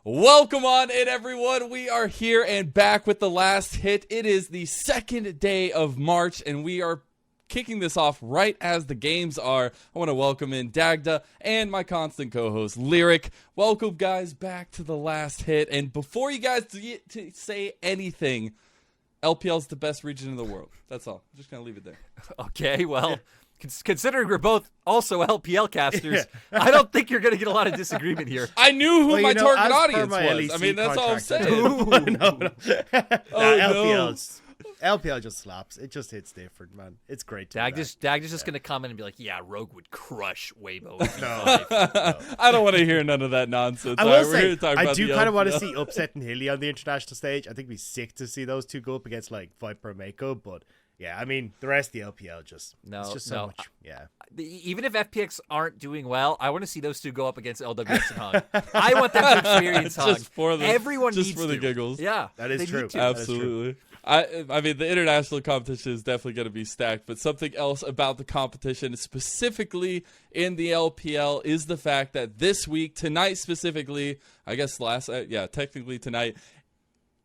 Welcome on in, everyone. We are here and back with the last hit. It is the second day of March, and we are kicking this off right as the games are. I want to welcome in Dagda and my constant co-host, Lyric. Welcome, guys, back to the last hit. And before you guys get to say anything, LPL is the best region in the world. That's all. I'm just going to leave it there. Okay, well, considering we're both also LPL casters, I don't think you're going to get a lot of disagreement here. I knew who my target audience my was. I mean, that's all I'm saying. No. Oh, LPL just slaps. It just hits different, man. It's great. Dagda's just going to come in and be like, yeah, Rogue would crush Weibo. No. I don't want to hear none of that nonsense. I will We're say, here to talk I about do the kind of want to LPL. see Upset and Hilly on the international stage. I think it'd be sick to see those two go up against like Viper and Mako, but yeah, I mean, the rest of the LPL it's just so much. Yeah. Even if Ep.6 aren't doing well, I want to see those two go up against LWX and Hung. I want them to experience Hung. Just for the, Everyone just needs for the to. giggles. Yeah, That is they true. need to. Absolutely. I mean, the international competition is definitely going to be stacked, but something else about the competition, specifically in the LPL, is the fact that this week, tonight specifically, I guess technically tonight,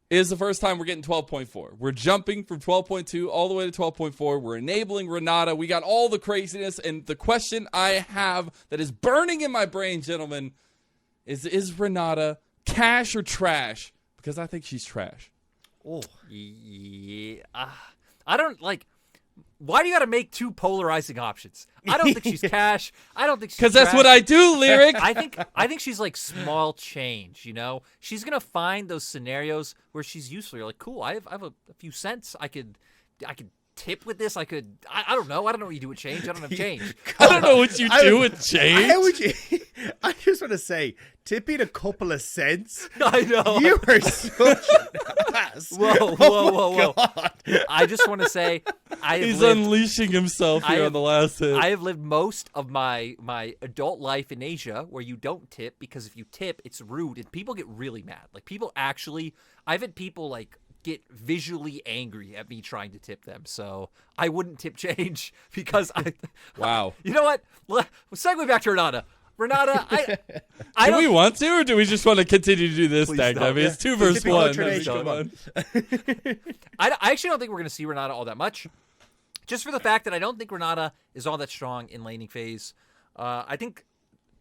is the first time we're getting 12.4. We're jumping from 12.2 all the way to 12.4. We're enabling Renata. We got all the craziness, and the question I have that is burning in my brain, gentlemen, is Renata cash or trash? Because I think she's trash. Oh, Yeah. I don't like. Why do you got to make two polarizing options? I don't think she's cash. I don't think she's Because that's trash. what I do, Lyric. I think she's like small change. You know, she's gonna find those scenarios where she's useful. You're like, cool. I have a few cents. I could tip with this. I don't know. I don't know what you do with change. I don't have change. I don't know what you do with change. How would you? I just want to say, tipping a couple of cents. I know. You are such an ass. Whoa. I just want to say, He's unleashing himself here on the last hit. I have lived most of my adult life in Asia where you don't tip, because if you tip, it's rude and people get really mad. Like, people actually, I've had people like get visually angry at me trying to tip them. So I wouldn't tip change because Wow. You know what? Segue back to Renata. Renata, Do we want to, or do we just want to continue to do this, Dagda? I mean, it's 2 versus Typical 1. alternation, Come on. I actually don't think we're going to see Renata all that much. Just for the fact that I don't think Renata is all that strong in laning phase. I think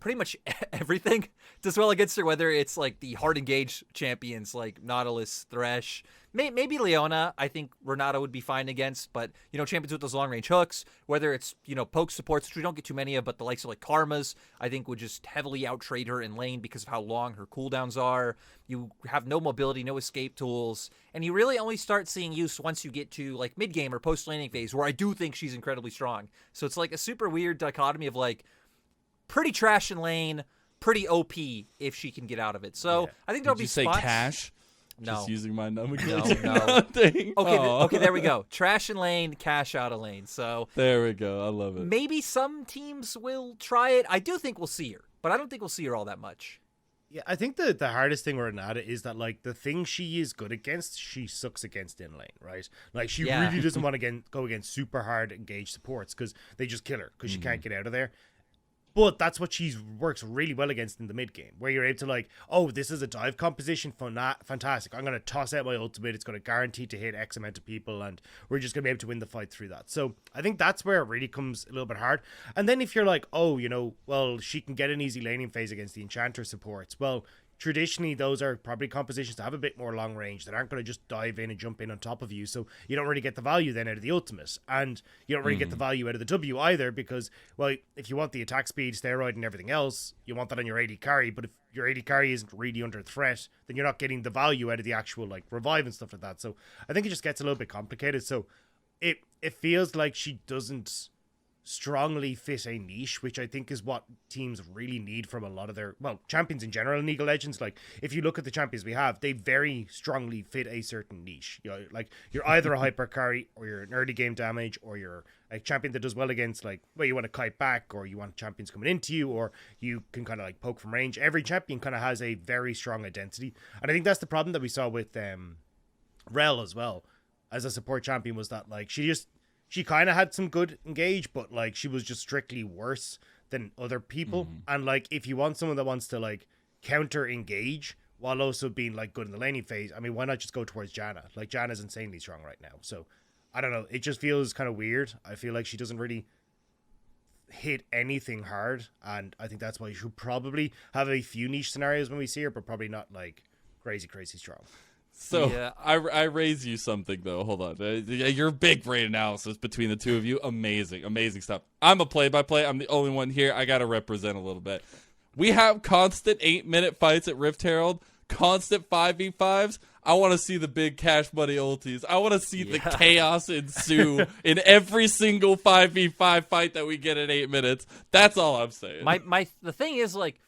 pretty much everything does well against her, whether it's like the hard engaged champions like Nautilus, Thresh, maybe Leona, I think Renata would be fine against, but, you know, champions with those long range hooks, whether it's, you know, poke supports, which we don't get too many of, but the likes of like Karmas, I think would just heavily out-trade her in lane because of how long her cooldowns are. You have no mobility, no escape tools, and you really only start seeing use once you get to like mid-game or post-laning phase, where I do think she's incredibly strong. So it's like a super weird dichotomy of like, pretty trash in lane, pretty OP if she can get out of it. So yeah. I think there'll Did be you say spots. Cash? No. Just using my nomenclature. No. Dang. Okay, there we go. Trash in lane, cash out of lane. So there we go. I love it. Maybe some teams will try it. I do think we'll see her, but I don't think we'll see her all that much. Yeah, I think the hardest thing with Renata is that, like, the thing she is good against, she sucks against in lane, right? Like, she really doesn't want to go against super hard engaged supports because they just kill her because she can't get out of there. But that's what she works really well against in the mid game, where you're able to, like, oh, this is a dive composition, fantastic. I'm going to toss out my ultimate. It's going to guarantee to hit X amount of people, and we're just going to be able to win the fight through that. So I think that's where it really comes a little bit hard. And then if you're like, oh, you know, well, she can get an easy laning phase against the Enchanter supports. Well, traditionally, those are probably compositions that have a bit more long range that aren't going to just dive in and jump in on top of you. So you don't really get the value then out of the ultimate. And you don't really get the value out of the W either because, well, if you want the attack speed, steroid, and everything else, you want that on your AD carry. But if your AD carry isn't really under threat, then you're not getting the value out of the actual, like, revive and stuff like that. So I think it just gets a little bit complicated. So it feels like she doesn't strongly fit a niche, which I think is what teams really need from a lot of their, well, champions in general in League of Legends. Like, if you look at the champions we have, they very strongly fit a certain niche. You know, like, you're either a hyper carry, or you're an early game damage, or you're a champion that does well against, like, well, you want to kite back, or you want champions coming into you, or you can kind of like poke from range. Every champion kind of has a very strong identity, and I think that's the problem that we saw with Rel as well as a support champion, was that, like, she kind of had some good engage, but, like, she was just strictly worse than other people. And, like, if you want someone that wants to, like, counter engage while also being like good in the laning phase. I mean, why not just go towards Janna? Like Janna's insanely strong right now. So I don't know. It just feels kind of weird. I feel like she doesn't really hit anything hard, and I think that's why you should probably have a few niche scenarios when we see her, but probably not like crazy strong. So Yeah. I raise you something though. Hold on, your big brain analysis between the two of you, amazing stuff. I'm a play-by-play. I'm the only one here. I gotta represent a little bit. We have constant 8-minute fights at Rift Herald, constant 5v5s. I want to see the big cash money ultis. I want to see the chaos ensue in every single 5v5 fight that we get in 8 minutes. That's all I'm saying. The thing is, like,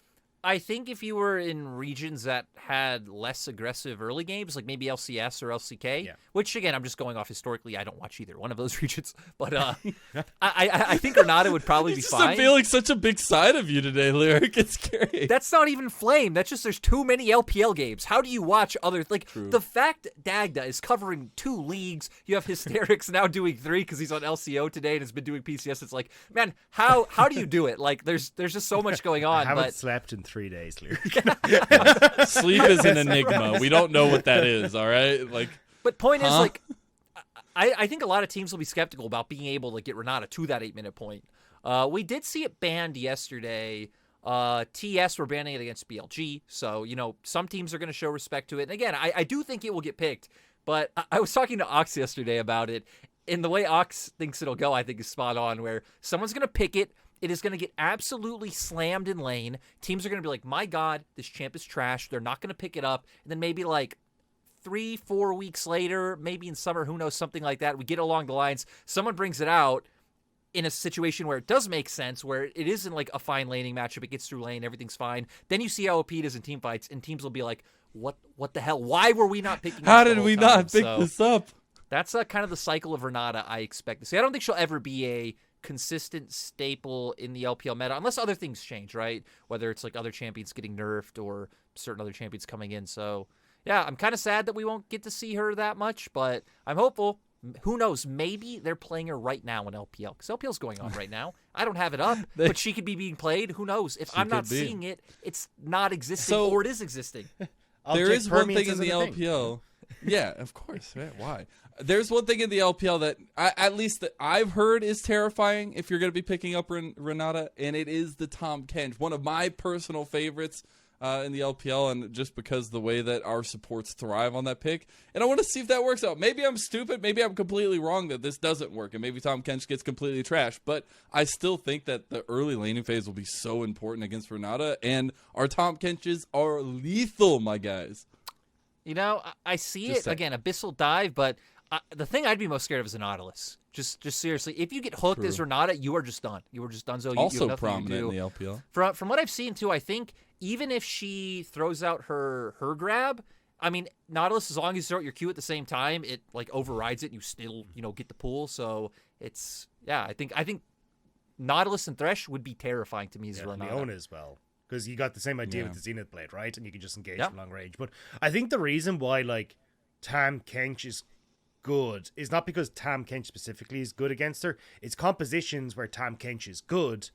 I think if you were in regions that had less aggressive early games, like maybe LCS or LCK, which again, I'm just going off historically. I don't watch either one of those regions, but I think Renata would probably be fine. I'm feeling such a big side of you today, Lyric. It's scary. That's not even Flame. That's just there's too many LPL games. How do you watch other the fact Dagda is covering 2 leagues? You have Hysterics now doing 3 because he's on LCO today and has been doing PCS. It's like, man, how do you do it? Like, there's just so much going on. I haven't slept in 3 days, Lyric. Sleep is an enigma. We don't know what that is, all right? Like, but point is, like, I think a lot of teams will be skeptical about being able to get Renata to that 8-minute point. We did see it banned yesterday. TS were banning it against BLG, so, you know, some teams are going to show respect to it. And again, I do think it will get picked, but I was talking to Ox yesterday about it, and the way Ox thinks it'll go, I think, is spot on, where someone's going to pick it. It is going to get absolutely slammed in lane. Teams are going to be like, my God, this champ is trash. They're not going to pick it up. And then maybe like 3-4 weeks later, maybe in summer, who knows, something like that. We get along the lines. Someone brings it out in a situation where it does make sense, where it isn't like a fine laning matchup. It gets through lane. Everything's fine. Then you see how OP it is in team fights, and teams will be like, what the hell? Why were we not picking How this did the we whole time? not pick this up? That's kind of the cycle of Renata I expect to see. I don't think she'll ever be a consistent staple in the LPL meta unless other things change, right? Whether it's like other champions getting nerfed or certain other champions coming in. So yeah, I'm kind of sad that we won't get to see her that much, but I'm hopeful. Who knows? Maybe they're playing her right now in LPL because LPL's going on right now. I don't have it up, but she could be being played. Who knows? If I'm not seeing it, it's not existing, or it is existing. There is one thing in the LPL. Yeah, of course. Man, why? There's one thing in the LPL that at least that I've heard is terrifying if you're going to be picking up Renata, and it is the Tahm Kench, one of my personal favorites in the LPL, and just because the way that our supports thrive on that pick. And I want to see if that works out. Maybe I'm stupid. Maybe I'm completely wrong that this doesn't work, and maybe Tahm Kench gets completely trashed. But I still think that the early laning phase will be so important against Renata, and our Tahm Kenches are lethal, my guys. You know, I see it again, Abyssal Dive, but the thing I'd be most scared of is a Nautilus. Just seriously, if you get hooked as Renata, you are just done. You are just done. So also you have prominent in the LPL. From what I've seen too, I think even if she throws out her grab, I mean, Nautilus, as long as you throw out your Q at the same time, it like overrides it, and you still get the pull. So it's I think Nautilus and Thresh would be terrifying to me as Renata. Leona as well. Because you got the same idea with the Zenith Blade, right? And you can just engage from long range. But I think the reason why like Tahm Kench is good is not because Tahm Kench specifically is good against her. It's compositions where Tahm Kench is good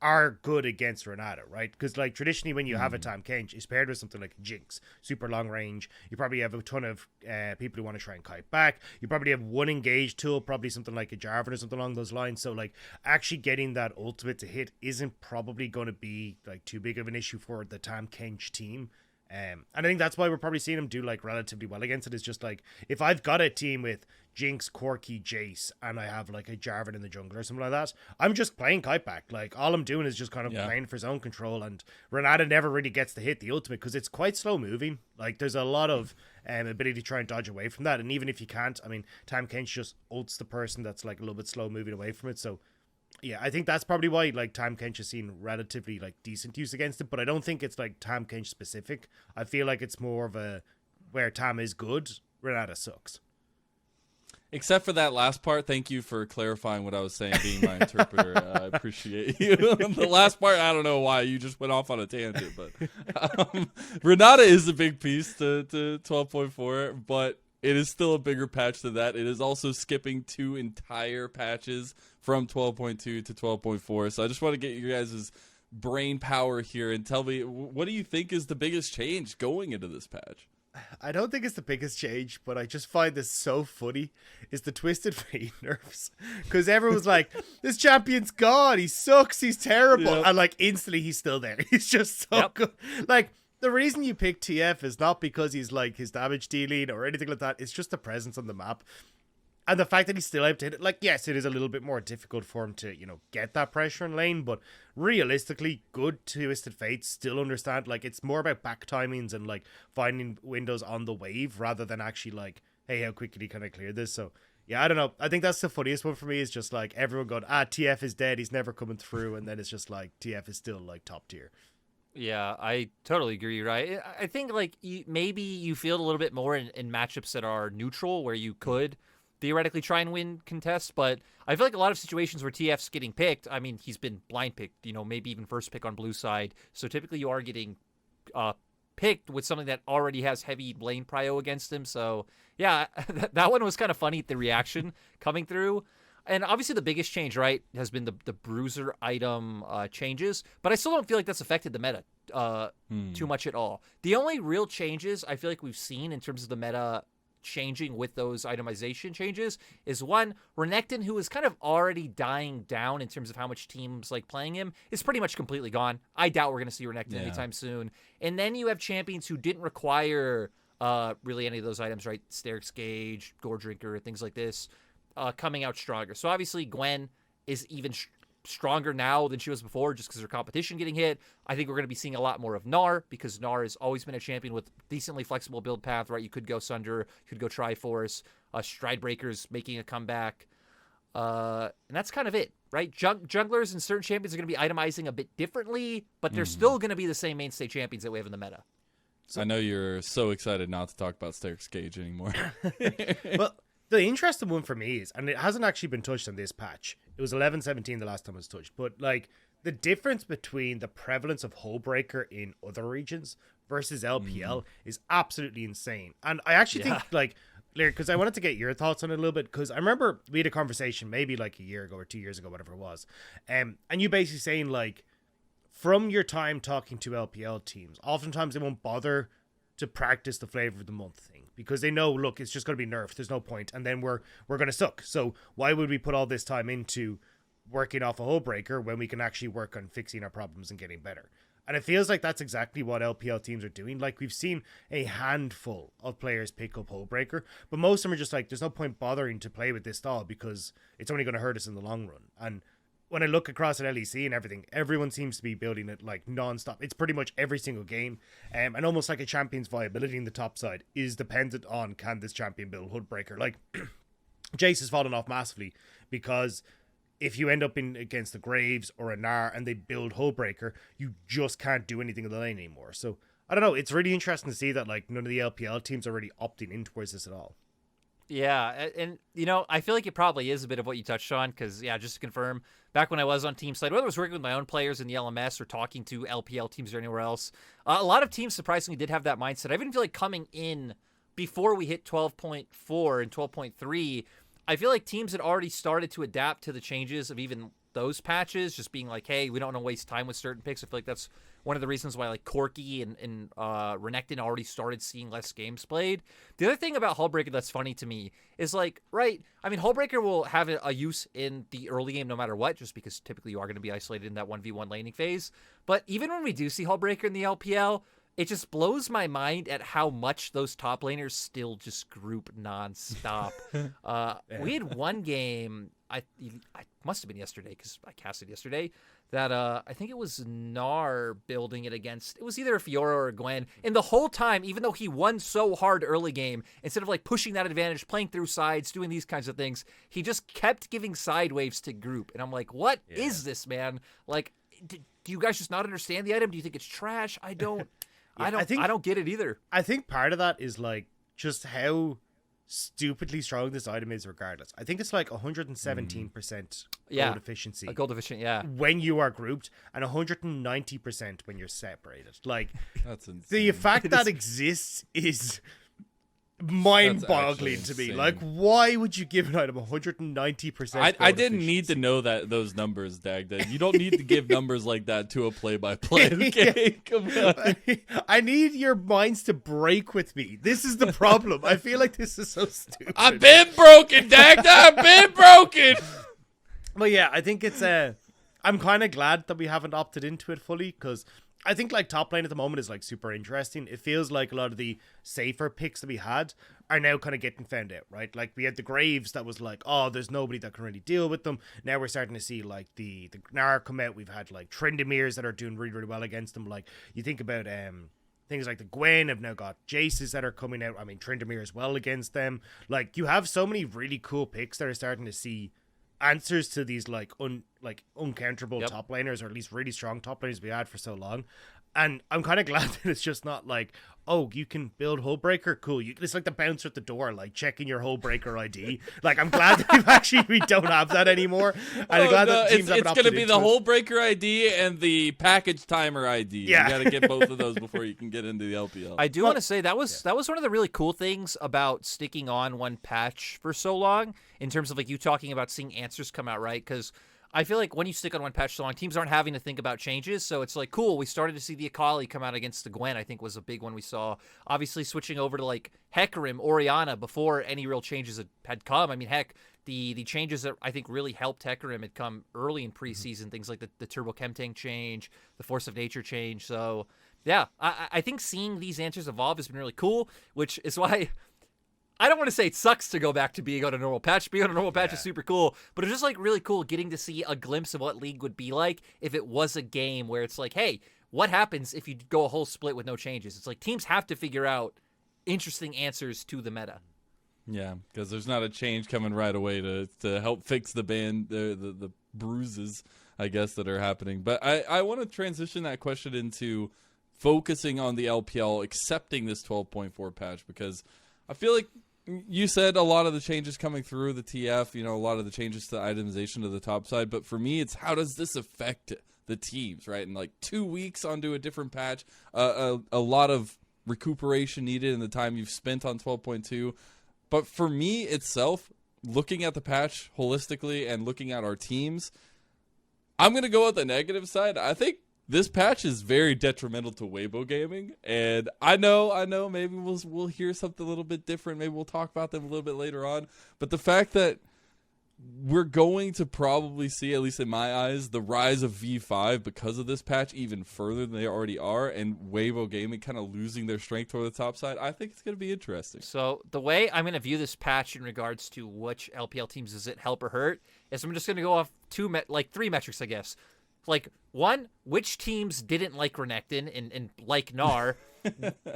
are good against Renata, right? Because like traditionally when you have a Tahm Kench, it's paired with something like Jinx, super long range. You probably have a ton of people who want to try and kite back. You probably have one engage tool, probably something like a Jarvan or something along those lines. So like actually getting that ultimate to hit isn't probably going to be like too big of an issue for the Tahm Kench team. And I think that's why we're probably seeing him do like relatively well against it. Is just like if I've got a team with Jinx, Corki, Jace, and I have like a Jarvan in the jungle or something like that, I'm just playing kite back. Like all I'm doing is just kind of playing for zone control, and Renata never really gets to hit the ultimate because it's quite slow moving. Like there's a lot of ability to try and dodge away from that, and even if you can't, I mean, Tahm Kench just ults the person that's like a little bit slow moving away from it. So yeah, I think that's probably why like Tahm Kench has seen relatively like decent use against it, but I don't think it's like Tahm Kench specific. I feel like it's more of a where Tahm is good, Renata sucks. Except for that last part, thank you for clarifying what I was saying, being my interpreter. I appreciate you. The last part, I don't know why you just went off on a tangent, but Renata is a big piece to 12.4, but it is still a bigger patch than that. It is also skipping 2 entire patches from 12.2 to 12.4. So I just want to get you guys' brain power here and tell me, what do you think is the biggest change going into this patch? I don't think it's the biggest change, but I just find this so funny. Is the Twisted Fate nerfs, because everyone's like, "This champion's gone. He sucks. He's terrible," and like instantly he's still there. He's just so good. Like the reason you pick TF is not because he's like his damage dealing or anything like that. It's just the presence on the map. And the fact that he's still able to hit it, like, yes, it is a little bit more difficult for him to, get that pressure in lane, but realistically, good Twisted Fates still understand, like, it's more about back timings and, like, finding windows on the wave rather than actually, like, hey, how quickly can I clear this? So, yeah, I don't know. I think that's the funniest one for me is just, like, everyone going, TF is dead, he's never coming through, and then it's just, like, TF is still, like, top tier. Yeah, I totally agree, right? I think, like, maybe you feel it a little bit more in matchups that are neutral where you could theoretically try and win contests, but I feel like a lot of situations where TF's getting picked, I mean, he's been blind picked, maybe even first pick on blue side. So typically you are getting picked with something that already has heavy lane prio against him. So yeah, that one was kind of funny, the reaction coming through. And obviously the biggest change, right, has been the bruiser item changes, but I still don't feel like that's affected the meta too much at all. The only real changes I feel like we've seen in terms of the meta changing with those itemization changes is one, Renekton, who is kind of already dying down in terms of how much teams like playing him, is pretty much completely gone. I doubt we're going to see Renekton anytime soon. And then you have champions who didn't require really any of those items, right? Sterix Gauge, Gore Drinker, things like this, coming out stronger. So obviously Gwen is even stronger now than she was before just because her competition getting hit. I think we're going to be seeing a lot more of Gnar because Gnar has always been a champion with decently flexible build path, right? You could go Sunder, you could go Triforce, Stridebreaker's making a comeback. And that's kind of it, right? Junglers and certain champions are going to be itemizing a bit differently, but they're still going to be the same mainstay champions that we have in the meta. So, I know you're so excited not to talk about Sterix Gauge anymore. Well, the interesting one for me is, and it hasn't actually been touched on this patch, it was 11-17 the last time it was touched, but like the difference between the prevalence of Hullbreaker in other regions versus LPL is absolutely insane. And I actually think, like, because I wanted to get your thoughts on it a little bit, because I remember we had a conversation maybe like a year ago or 2 years ago, whatever it was, and you basically saying, like, from your time talking to LPL teams, oftentimes they won't bother to practice the flavor of the month thing because they know, look, it's just going to be nerfed. There's no point. And then we're going to suck. So why would we put all this time into working off a Hullbreaker when we can actually work on fixing our problems and getting better? And it feels like that's exactly what LPL teams are doing. Like, we've seen a handful of players pick up Hullbreaker, but most of them are just like, there's no point bothering to play with this style because it's only going to hurt us in the long run. And when I look across at LEC and everything, everyone seems to be building it like non-stop. It's pretty much every single game. And almost like a champion's viability in the top side is dependent on, can this champion build Hullbreaker? Like, Jace has fallen off massively because if you end up in against the Graves or a Gnar and they build Hullbreaker, you just can't do anything in the lane anymore. So, I don't know. It's really interesting to see that like none of the LPL teams are really opting in towards this at all. Yeah, and I feel like it probably is a bit of what you touched on because, yeah, just to confirm, back when I was on team side, whether I was working with my own players in the LMS or talking to LPL teams or anywhere else, a lot of teams surprisingly did have that mindset. I even feel like coming in before we hit 12.4 and 12.3, I feel like teams had already started to adapt to the changes of even those patches, just being like, hey, we don't want to waste time with certain picks. I feel like that's one of the reasons why like Corki and Renekton already started seeing less games played. The other thing about Hullbreaker that's funny to me is like, right, I mean, Hullbreaker will have a use in the early game no matter what, just because typically you are going to be isolated in that 1v1 laning phase. But even when we do see Hullbreaker in the LPL, it just blows my mind at how much those top laners still just group nonstop. We had one game, I must have been yesterday because I casted yesterday, that I think it was Gnar building it against, it was either a Fiora or a Gwen. And the whole time, even though he won so hard early game, instead of like pushing that advantage, playing through sides, doing these kinds of things, he just kept giving side waves to group. And I'm like, what is this, man? Like, do you guys just not understand the item? Do you think it's trash? I don't. I don't get it either. I think part of that is like just how stupidly strong this item is regardless. I think it's like 117% gold efficiency. Gold efficient, yeah. When you are grouped and 190% when you're separated. Like, that's insane. the fact that exists is mind-boggling to me. insane. Like, why would you give an item 190%? I didn't need to know those numbers, Dagda. You don't need to give numbers like that to a play-by-play. Okay, come on. I need your minds to break with me. This is the problem. I feel like this is so stupid. I've been broken, Dagda. I've been broken. But yeah, I think it's I'm kind of glad that we haven't opted into it fully, because I think like top lane at the moment is like super interesting. It feels like a lot of the safer picks that we had are now kind of getting found out, right? Like we had the Graves that was like, oh, there's nobody that can really deal with them. Now we're starting to see like the Gnar come out. We've had like Trindamirs that are doing really, really well against them. Like you think about things like the Gwen have now got Jaces that are coming out. I mean, Trindamir as well against them. Like you have so many really cool picks that are starting to see answers to these like uncounterable top laners, or at least really strong top laners we had for so long. And I'm kind of glad that it's just not like, oh, you can build Hullbreaker, cool. It's like the bouncer at the door, like checking your Hullbreaker ID. Like I'm glad that we don't have that anymore. And I'm glad that teams it's going to be the Hullbreaker ID and the package timer ID. Yeah. You got to get both of those before you can get into the LPL. I do want to say that was one of the really cool things about sticking on one patch for so long, in terms of like you talking about seeing answers come out, right? Because I feel like when you stick on one patch so long, teams aren't having to think about changes. So it's like, cool, we started to see the Akali come out against the Gwen, I think was a big one we saw. Obviously switching over to like Hecarim, Orianna before any real changes had come. I mean, heck, the changes that I think really helped Hecarim had come early in preseason, things like the Turbo Chem Tank change, the Force of Nature change. So yeah, I think seeing these answers evolve has been really cool, which is why I don't want to say it sucks to go back to being on a normal patch. Being on a normal patch is super cool, but it's just like really cool getting to see a glimpse of what League would be like if it was a game where it's like, hey, what happens if you go a whole split with no changes? It's like teams have to figure out interesting answers to the meta. Yeah, because there's not a change coming right away to help fix the bruises, I guess, that are happening. But I want to transition that question into focusing on the LPL accepting this 12.4 patch, because I feel like you said a lot of the changes coming through the TF, a lot of the changes to the itemization of the top side. But for me, it's how does this affect the teams, right? And like 2 weeks onto a different patch, a lot of recuperation needed in the time you've spent on 12.2. But for me itself, looking at the patch holistically and looking at our teams, I'm going to go with the negative side. I think this patch is very detrimental to Weibo Gaming, and I know maybe we'll hear something a little bit different. Maybe we'll talk about them a little bit later on. But the fact that we're going to probably see, at least in my eyes, the rise of V5 because of this patch even further than they already are, and Weibo Gaming kind of losing their strength toward the top side, I think it's going to be interesting. So the way I'm going to view this patch in regards to which LPL teams does it help or hurt is I'm just going to go off three metrics, I guess. Like, one, which teams didn't like Renekton and like Gnar,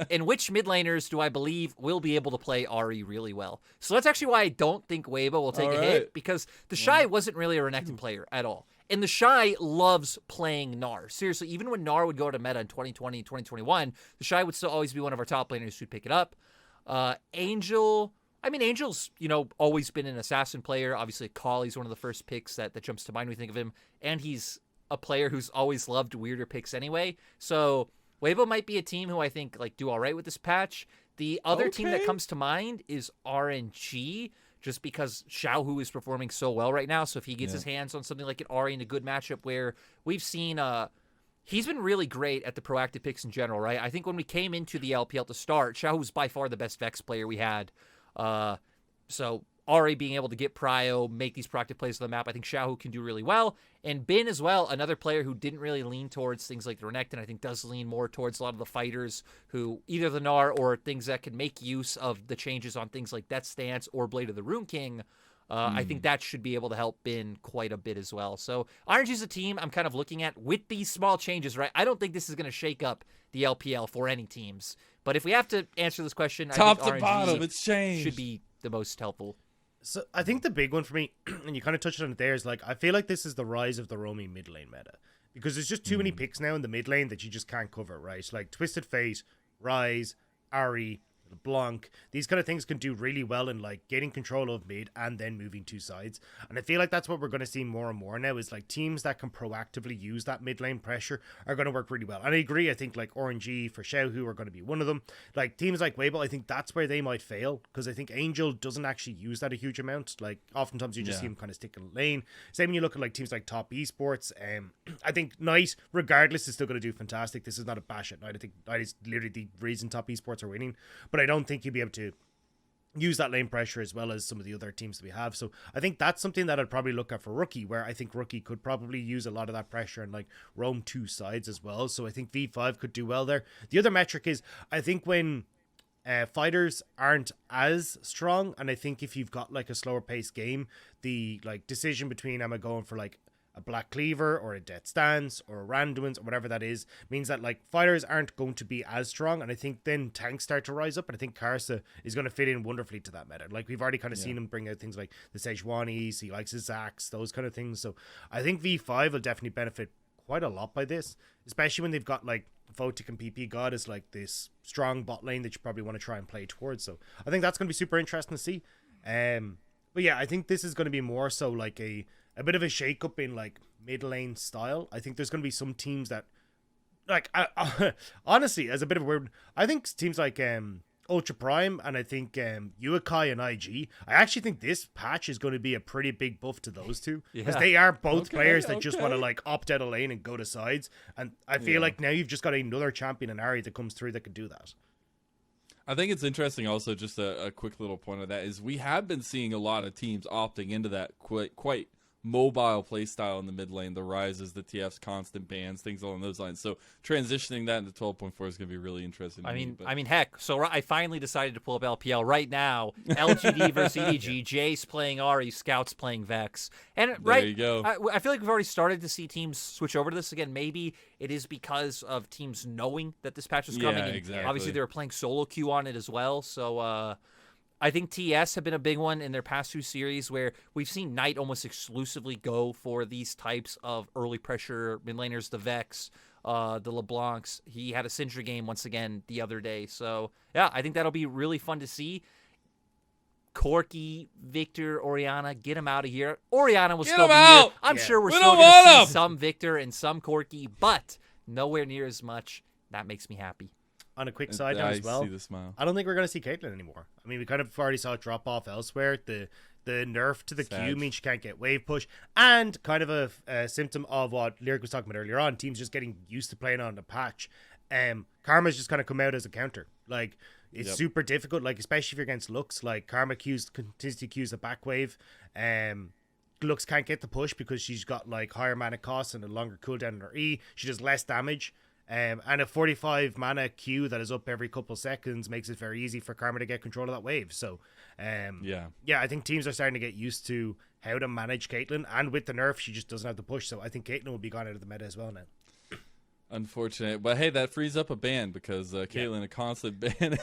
and which mid laners do I believe will be able to play Ahri really well. So that's actually why I don't think Weibo will take a hit, because the Shy wasn't really a Renekton player at all. And the Shy loves playing Gnar. Seriously, even when Gnar would go to meta in 2020 and 2021, the Shy would still always be one of our top laners who'd pick it up. Angel's, always been an assassin player. Obviously, Akali's one of the first picks that jumps to mind when we think of him. And he's a player who's always loved weirder picks anyway. So Weibo might be a team who I think do all right with this patch. The other team that comes to mind is RNG, just because Xiaohu is performing so well right now. So if he gets his hands on something like an Ahri in a good matchup where we've seen he's been really great at the proactive picks in general, right? I think when we came into the LPL to start, Xiaohu was by far the best Vex player we had. So Ahri being able to get prio, make these proactive plays on the map, I think Xiaohu can do really well. And Bin as well, another player who didn't really lean towards things like the Renekton, I think does lean more towards a lot of the fighters who either the Gnar or things that can make use of the changes on things like Death Stance or Blade of the Rune King. I think that should be able to help Bin quite a bit as well. So RNG's a team I'm kind of looking at with these small changes, right? I don't think this is going to shake up the LPL for any teams. But if we have to answer this question, top I think to RNG bottom, it's changed. should be the most helpful. So I think the big one for me, and you kind of touched on it there, is I feel like this is the rise of the roaming mid lane meta. Because there's just too many picks now in the mid lane that you just can't cover, right? Like Twisted Fate, Rise, Ahri, LeBlanc. These kind of things can do really well in like getting control of mid and then moving two sides. And I feel like that's what we're going to see more and more now is like teams that can proactively use that mid lane pressure are going to work really well. And I agree. I think like RNG for Xiao, who are going to be one of them. Like teams like Weibo, I think that's where they might fail because I think Angel doesn't actually use that a huge amount. Like oftentimes you just see him kind of stick in the lane. Same when you look at like teams like Top Esports. I think Knight, regardless, is still going to do fantastic. This is not a bash at Knight. I think Knight is literally the reason Top Esports are winning. But I don't think you'd be able to use that lane pressure as well as some of the other teams that we have. So I think that's something that I'd probably look at for Rookie, where I think Rookie could probably use a lot of that pressure and like roam two sides as well. So I think V5 could do well there. The other metric is I think when fighters aren't as strong, and I think if you've got like a slower paced game, the like decision between am I going for like a Black Cleaver or a Death Stance or a Randuin's or whatever that is, means that like fighters aren't going to be as strong, and I think then tanks start to rise up, and I think Karsa is going to fit in wonderfully to that meta. Like we've already kind of seen him bring out things like the Sejuani's, he likes his Zax, those kind of things. So I think V5 will definitely benefit quite a lot by this, especially when they've got like Photic and PP God as like this strong bot lane that you probably want to try and play towards. So I think that's going to be super interesting to see. But yeah, I think this is going to be more so like a bit of a shake up in like mid lane style. I think there's going to be some teams that like honestly, as a bit of a weird, I think teams like Ultra Prime and I think Uakai and IG, I actually think this patch is going to be a pretty big buff to those two because they are both players that just want to like opt out of lane and go to sides, and I feel like now you've just got another champion in Ari that comes through that could do that. I think it's interesting also, just a quick little point of that, is we have been seeing a lot of teams opting into that quite mobile play style in the mid lane, the rises, the TFs, constant bans, things along those lines. So transitioning that into 12.4 is going to be really interesting. I mean, heck. So I finally decided to pull up LPL right now. LGD versus EDG. Jace playing Ahri, Scouts playing Vex, and there you go. I feel like we've already started to see teams switch over to this again. Maybe it is because of teams knowing that this patch was coming. And exactly. Obviously, they were playing solo queue on it as well. So. I think TS have been a big one in their past two series where we've seen Knight almost exclusively go for these types of early pressure mid laners, the Vex, the LeBlancs. He had a Syndra game once again the other day. So, yeah, I think that'll be really fun to see. Corki, Victor, Orianna, get him out of here. Orianna will still be here. I'm sure we're still going to see some Victor and some Corki, but nowhere near as much. That makes me happy. On a quick side note as well, I don't think we're going to see Caitlyn anymore. I mean, we kind of already saw it drop off elsewhere. The nerf to the Q means she can't get wave push, and kind of a symptom of what Lyric was talking about earlier on, teams just getting used to playing on the patch. Karma's just kind of come out as a counter. Like, it's super difficult, like especially if you're against Lux. Like, Karma continues to Q's the back wave. Lux can't get the push because she's got like higher mana cost and a longer cooldown in her E. She does less damage. And a 45 mana Q that is up every couple seconds makes it very easy for Karma to get control of that wave. So, I think teams are starting to get used to how to manage Caitlyn. And with the nerf, she just doesn't have the push. So I think Caitlyn will be gone out of the meta as well now. Unfortunate. But hey, that frees up a ban because Caitlyn, a constant ban,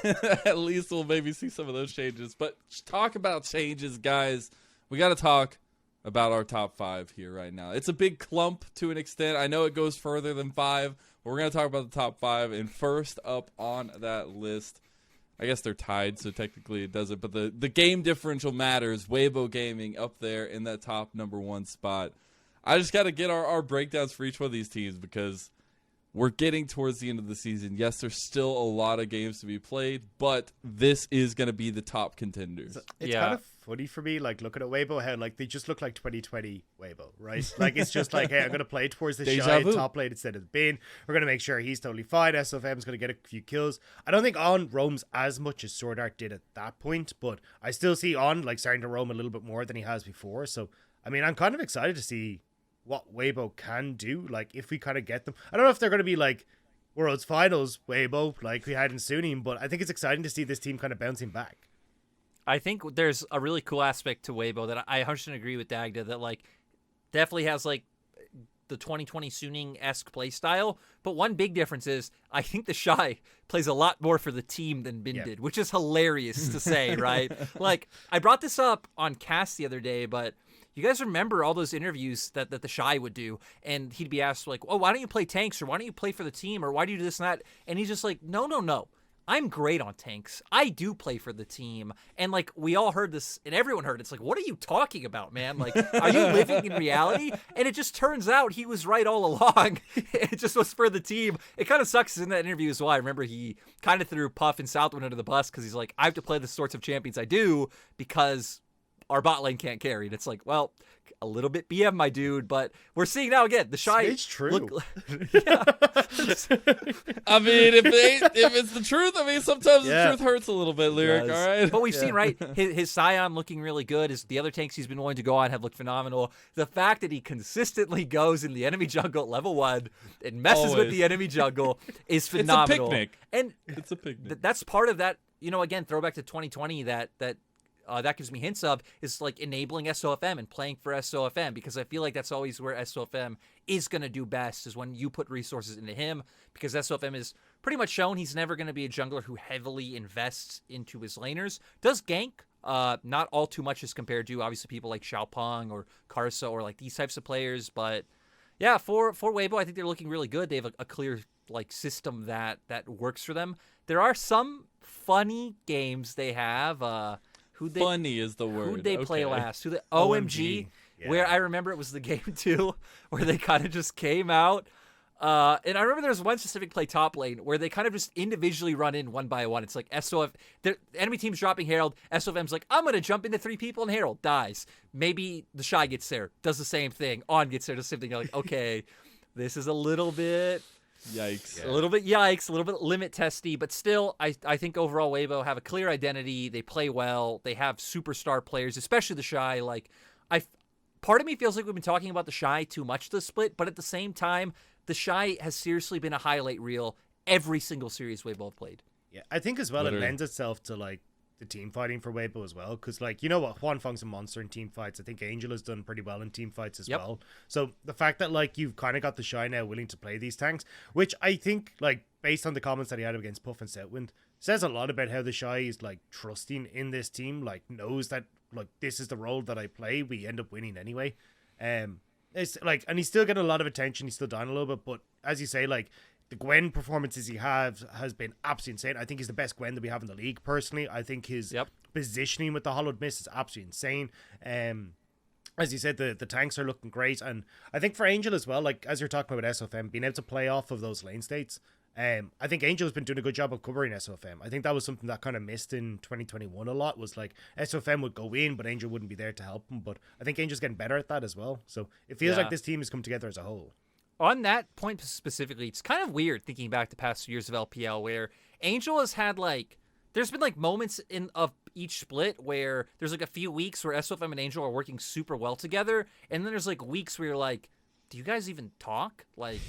at least we'll maybe see some of those changes. But talk about changes, guys. We got to talk about our top 5 here right now. It's a big clump to an extent. I know it goes further than 5. We're going to talk about the top 5, and first up on that list, I guess they're tied, so technically it doesn't, but the game differential matters. Weibo Gaming up there in that top number 1 spot. I just got to get our breakdowns for each one of these teams because we're getting towards the end of the season. Yes, there's still a lot of games to be played, but this is going to be the top contenders. It's kind of funny for me, like looking at Weibo, how like they just look like 2020 Weibo, right? Like it's just like, hey, I'm going to play towards the shy top lane instead of the bin. We're going to make sure he's totally fine. SFM's going to get a few kills. I don't think On roams as much as Sword Art did at that point, but I still see On like starting to roam a little bit more than he has before. So, I mean, I'm kind of excited to see what Weibo can do, like if we kind of get them. I don't know if they're going to be like World's Finals Weibo like we had in Sunim, but I think it's exciting to see this team kind of bouncing back. I think there's a really cool aspect to Weibo that I 100% agree with Dagda, that like definitely has like the 2020 Suning-esque play style, but one big difference is I think the Shy plays a lot more for the team than Bin did, which is hilarious to say, right? Like, I brought this up on Cast the other day, but you guys remember all those interviews that the Shy would do, and he'd be asked like, oh, why don't you play tanks, or why don't you play for the team, or why do you do this and that? And he's just like, no. I'm great on tanks. I do play for the team. And like we all heard this and everyone heard it. It's like, what are you talking about, man? Like, are you living in reality? And it just turns out he was right all along. It just was for the team. It kind of sucks in that interview as well. I remember he kind of threw Puff and Southwind under the bus because he's like, I have to play the sorts of champions I do because our bot lane can't carry. And it's like, well, a little bit BM, my dude, but we're seeing now again the shy. It's true. I mean, if it's the truth, I mean, sometimes the truth hurts a little bit, Lyric. All right, but we've seen right his Scion looking really good. The other tanks he's been willing to go on have looked phenomenal. The fact that he consistently goes in the enemy jungle at level 1 and messes with the enemy jungle is phenomenal. It's a picnic. And it's a picnic. That's part of that. Again, throwback to 2020. That gives me hints of is like enabling SOFM and playing for SOFM, because I feel like that's always where SOFM is going to do best, is when you put resources into him, because SOFM is pretty much shown he's never going to be a jungler who heavily invests into his laners. Does gank, not all too much as compared to obviously people like Xiaopeng or Karsa or like these types of players, but yeah, for Weibo, I think they're looking really good. They have a clear like system that works for them. There are some funny games they have. Funny is the word. Who'd they play last? OMG. Yeah. Where I remember it was the game 2 where they kind of just came out. And I remember there was one specific play top lane where they kind of just individually run in one by one. It's like SOF, the enemy team's dropping Herald. SOFM's like, I'm going to jump into 3 people and Herald dies. Maybe the Shy gets there, does the same thing. On gets there, does the same thing. You're like, okay, this is a little bit... Yikes. A little bit yikes, a little bit limit testy, but still, I think overall Weibo have a clear identity. They play well. They have superstar players, especially the Shy. Like, part of me feels like we've been talking about the Shy too much this split, but at the same time, the Shy has seriously been a highlight reel every single series Weibo have played. Yeah, I think as well it lends itself to like the team fighting for Weibo as well, because like, you know what, Juan Feng's a monster in team fights. I think Angel has done pretty well in team fights as well. So the fact that like you've kind of got the Shy now willing to play these tanks, which I think like based on the comments that he had against Puff and Southwind, says a lot about how the Shy is like trusting in this team, like knows that like this is the role that I play, we end up winning anyway. It's like, and he's still getting a lot of attention, he's still down a little bit, but as you say, like the Gwen performances he has been absolutely insane. I think he's the best Gwen that we have in the league, personally. I think his positioning with the Hollowed Mist is absolutely insane. As you said, the tanks are looking great. And I think for Angel as well, like as you're talking about SOFM, being able to play off of those lane states, I think Angel's been doing a good job of covering SOFM. I think that was something that kind of missed in 2021 a lot, was like SOFM would go in, but Angel wouldn't be there to help him. But I think Angel's getting better at that as well. So it feels like this team has come together as a whole. On that point specifically, it's kind of weird thinking back to past 2 years of LPL where Angel has had like, there's been like moments of each split where there's like a few weeks where SOFM and Angel are working super well together, and then there's like weeks where you're like, do you guys even talk? Like,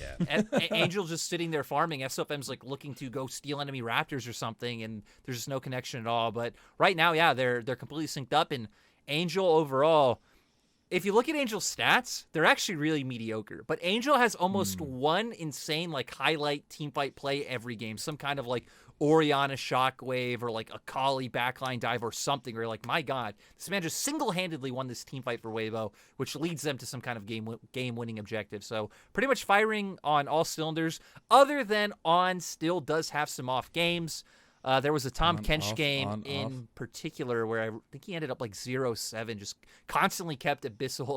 Angel's just sitting there farming, SOFM's like looking to go steal enemy raptors or something, and there's just no connection at all. But right now, yeah, they're completely synced up, and Angel overall, if you look at Angel's stats, they're actually really mediocre. But Angel has almost one insane like highlight teamfight play every game. Some kind of like Orianna shockwave or like a Kali backline dive or something. Or like, my God, this man just single-handedly won this teamfight for Weibo, which leads them to some kind of game-winning objective. So pretty much firing on all cylinders. Other than On still does have some off games. There was a Tom Kench game in particular where I think he ended up like 0-7, just constantly kept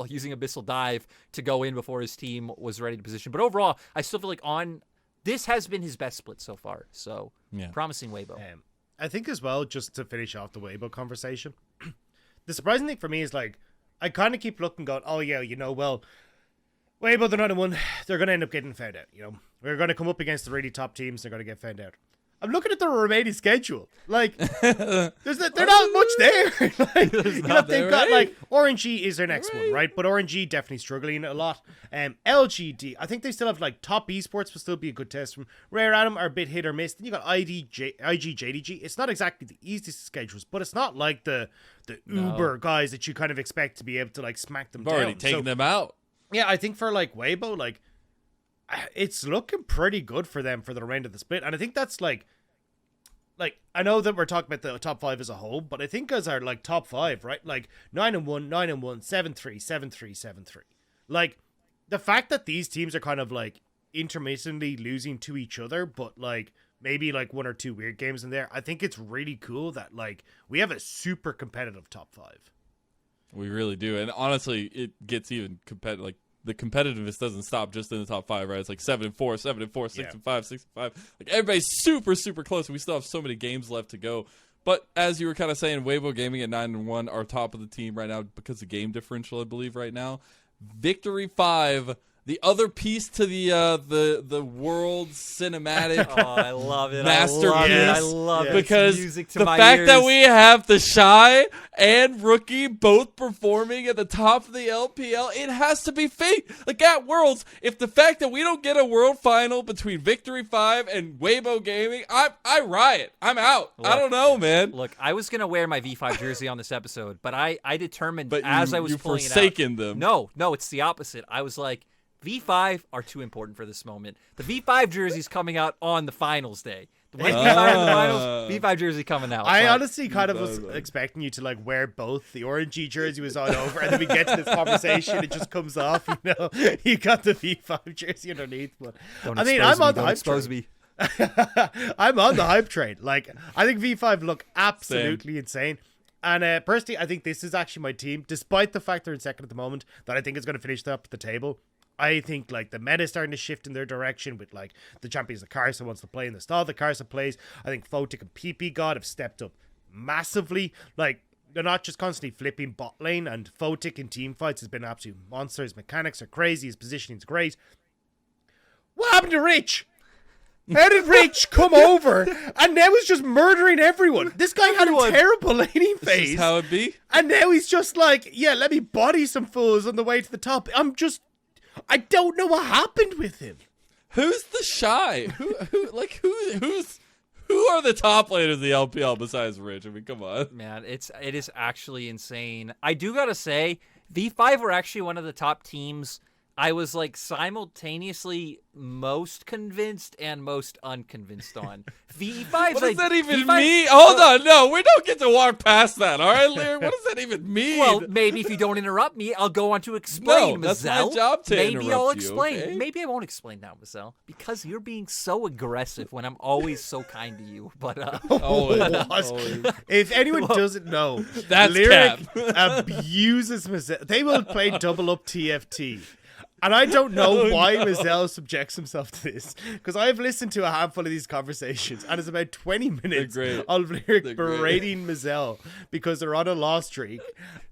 using Abyssal Dive to go in before his team was ready to position. But overall, I still feel like this has been his best split so far. So promising Weibo. I think as well, just to finish off the Weibo conversation, the surprising thing for me is like, I kind of keep looking going, oh yeah, well, Weibo, they're not in one, they're going to end up getting found out. We're going to come up against the really top teams, they're going to get found out. I'm looking at the remaining schedule. Like, they're not much there. Like, they've got like RNG is their next one, right? But RNG definitely struggling a lot. LGD, I think they still have like top esports will still be a good test from. Rare Atom are a bit hit or miss. Then you got IG JDG. It's not exactly the easiest schedules, but it's not like the Uber guys that you kind of expect to be able to like smack them down. Already taking them out. Yeah, I think for like Weibo, like, it's looking pretty good for them for the remainder of the split. And I think that's like I know that we're talking about the top 5 as a whole, but I think as our like top 5, right? Like 9-1, 9-1, 7-3, 7-3, 7-3. Like the fact that these teams are kind of like intermittently losing to each other, but like maybe like one or two weird games in there. I think it's really cool that like we have a super competitive top 5. We really do. And honestly, it gets even competitive. Like, the competitiveness doesn't stop just in the top 5, right? It's like 7-4, 7-4, 6-5, 6-5. Like, everybody's super, super close. We still have so many games left to go. But as you were kind of saying, Weibo Gaming at 9-1 are top of the team right now because of game differential, I believe, right now. Victory 5, the other piece to the world cinematic I love it. masterpiece. I love it. Because music to the my fact ears. that we have the Shy and Rookie both performing at the top of the LPL, it has to be fate. Like, at Worlds, if the fact that we don't get a world final between Victory 5 and Weibo Gaming, I riot. I'm out. I don't know, man. Look, I was gonna wear my V5 jersey on this episode, but I determined But as I was you've pulling it out. forsaken them. No, it's the opposite. I was like, V5 are too important for this moment. The V5 jersey's coming out on the finals day. When V5 in the finals, V5 jersey coming out. I But honestly kind of was expecting you to like wear both. The orangey jersey was on over, and then we get to this conversation, it just comes off. You know, you got the V5 jersey underneath. But don't I mean, expose I'm me, on the don't hype expose train. me. I'm on the hype train. Like, I think V5 look absolutely insane. And personally, I think this is actually my team, despite the fact they're in second at the moment, that I think is going to finish up the table. I think like the meta is starting to shift in their direction with like the champions that Karsa wants to play in the style that Karsa plays. I think Photic and PP God have stepped up massively. Like, they're not just constantly flipping bot lane, and Photic in team fights has been an absolute monster. His mechanics are crazy. His positioning's great. What happened to Rich? How did Rich come over and now he's just murdering everyone? This guy had a terrible laning phase. This is how it be. And now he's just like, yeah, let me body some fools on the way to the top. I don't know what happened with him. Who's the Shy? Who are the top laners of the LPL besides Rich? I mean, come on. Man, it is actually insane. I do gotta say, V5 were actually one of the top teams I was like simultaneously most convinced and most unconvinced on. V5's What does like, that even V5 mean? Hold on, no, we don't get to walk past that, all right, Lyric? What does that even mean? Well, maybe if you don't interrupt me, I'll go on to explain, No, that's Mazel. my job to Maybe interrupt I'll you, explain. okay? Maybe I won't explain now, Mazel, because you're being so aggressive when I'm always so kind to you. But If anyone doesn't know, That's Lyric cap. abuses Mazel. They will play double up TFT. And I don't know why Mazel subjects himself to this, because I've listened to a handful of these conversations, and it's about 20 minutes great. of Lyric They're berating Mazel because they're on a loss streak,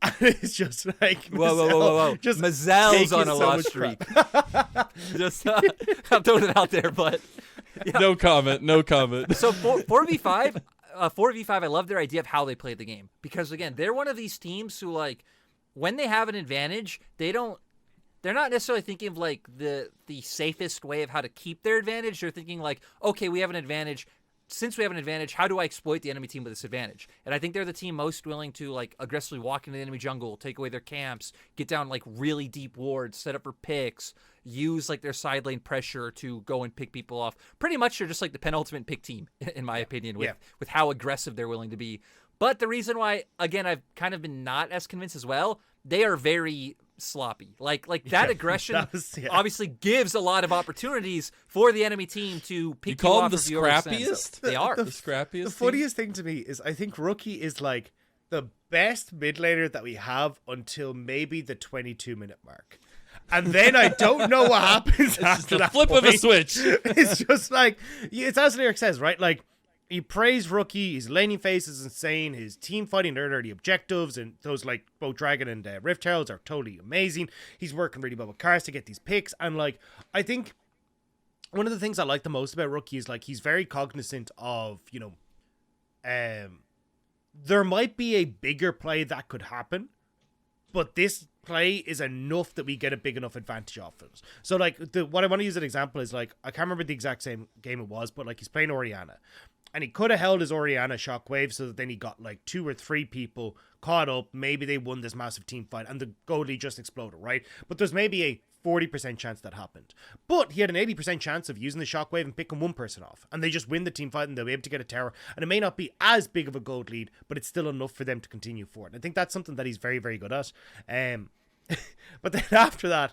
and it's just like, whoa. just Mazel's taking on a so loss much streak. crap. Just I'm throwing it out there, but yeah. No comment. So 4v5, 4v5, I love their idea of how they play the game, because again, they're one of these teams who, like, when they have an advantage, they're not necessarily thinking of like the safest way of how to keep their advantage. They're thinking like, okay, we have an advantage. Since we have an advantage, how do I exploit the enemy team with this advantage? And I think they're the team most willing to like aggressively walk into the enemy jungle, take away their camps, get down like really deep wards, set up for picks, use like their side lane pressure to go and pick people off. Pretty much they're just like the penultimate pick team, in my opinion, with how aggressive they're willing to be. But the reason why, again, I've kind of been not as convinced as well, they are very sloppy. Like that aggression obviously gives a lot of opportunities for the enemy team to pick You call off them the of your sense. scrappiest? They are. The scrappiest. The funniest thing to me is I think Rookie is like the best mid laner that we have until maybe the 22-minute mark. And then I don't know what happens after the that flip of a point. switch. It's just like, it's as Lyric says, right? Like, you praise Rookie, his laning phase is insane, his team fighting are the objectives, and those like both Dragon and Rift Heralds are totally amazing. He's working really well with cars to get these picks, and like, I think one of the things I like the most about Rookie is like, he's very cognizant of, you know, there might be a bigger play that could happen, but this play is enough that we get a big enough advantage off it. So like, what I want to use as an example is like, I can't remember the exact same game it was, but like, he's playing Orianna. And he could have held his Orianna shockwave so that then he got like 2 or 3 people caught up. Maybe they won this massive team fight and the goalie just exploded, right? But there's maybe a 40% chance that happened. But he had an 80% chance of using the shockwave and picking one person off. And they just win the team fight and they'll be able to get a tower. And it may not be as big of a gold lead, but it's still enough for them to continue forward. And I think that's something that he's very, very good at. But then after that,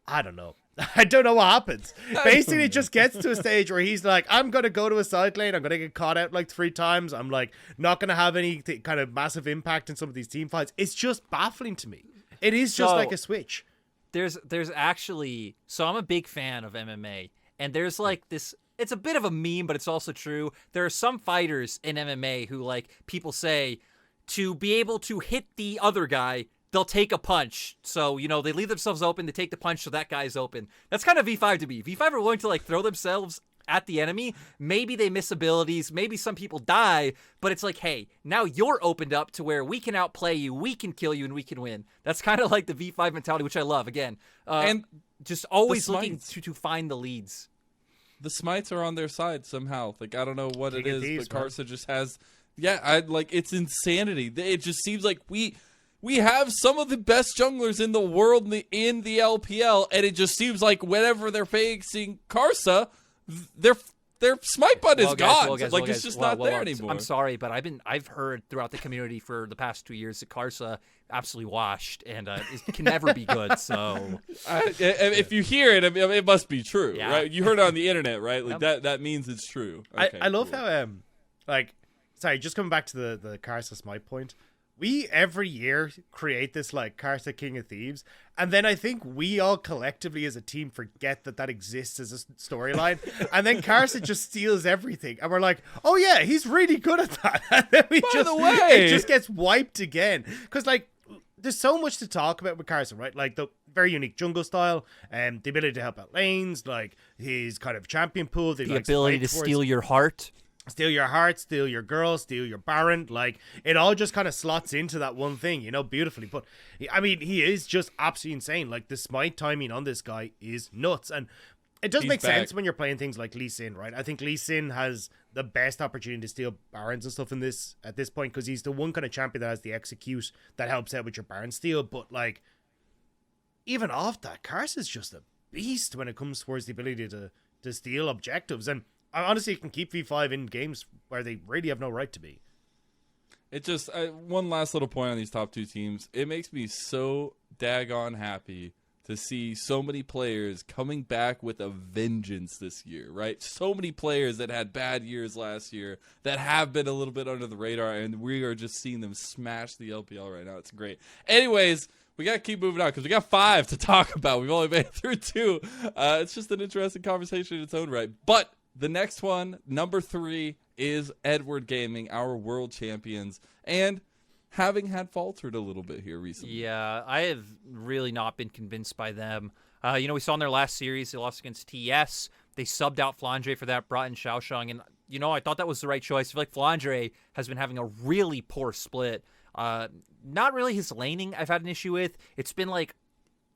I don't know. I don't know what happens. Basically, it just gets to a stage where he's like, I'm going to go to a side lane. I'm going to get caught out like 3 times. I'm like, not going to have any kind of massive impact in some of these team fights. It's just baffling to me. It is just like a switch. There's actually, so I'm a big fan of MMA, and there's like this, it's a bit of a meme, but it's also true. There are some fighters in MMA who, like, people say to be able to hit the other guy, they'll take a punch. So, you know, they leave themselves open, they take the punch so that guy's open. That's kind of V5 to me. V5 are willing to, like, throw themselves at the enemy. Maybe they miss abilities, maybe some people die, but it's like, hey, now you're opened up to where we can outplay you, we can kill you, and we can win. That's kind of like the V5 mentality, which I love. Again, and just always looking to find the leads. The smites are on their side somehow. Like, I don't know what it is, thieves, but Karsa just has... Yeah, it's insanity. It just seems like we have some of the best junglers in the world in the LPL, and it just seems like whenever they're facing Karsa, their smite button is gone. It's just not there anymore. I'm sorry, but I've heard throughout the community for the past 2 years that Karsa absolutely washed and it can never be good. So if you hear it, I mean, it must be true, right? You heard it on the internet, right? Like that means it's true. Okay, I love how sorry, just coming back to the Karsa smite point. We every year create this like Karsa King of Thieves, and then I think we all collectively as a team forget that exists as a storyline, and then Karsa just steals everything, and we're like, oh yeah, he's really good at that, and then it just gets wiped again, because like there's so much to talk about with Karsa, right? Like the very unique jungle style, and the ability to help out lanes, like his kind of champion pool, the ability to steal your heart. Steal your heart, steal your girl, steal your Baron. Like, it all just kind of slots into that one thing, you know, beautifully. But, I mean, he is just absolutely insane. Like, the smite timing on this guy is nuts. And it does make sense when you're playing things like Lee Sin, right? I think Lee Sin has the best opportunity to steal Barons and stuff at this point, because he's the one kind of champion that has the execute that helps out with your Baron steal. But, like, even off that, Karsa's just a beast when it comes towards the ability to steal objectives. And honestly, it can keep V5 in games where they really have no right to be. It just, one last little point on these top 2 teams. It makes me so daggone happy to see so many players coming back with a vengeance this year, right? So many players that had bad years last year that have been a little bit under the radar, and we are just seeing them smash the LPL right now. It's great. Anyways, we got to keep moving on because we got 5 to talk about. We've only made it through 2. It's just an interesting conversation in its own right. But the next one, number 3, is Edward Gaming, our world champions, and having had faltered a little bit here recently. Yeah, I have really not been convinced by them. You know, we saw in their last series, they lost against TS. They subbed out Flandre for that, brought in Xiaoshang, and, you know, I thought that was the right choice. I feel like Flandre has been having a really poor split. Not really his laning I've had an issue with. It's been like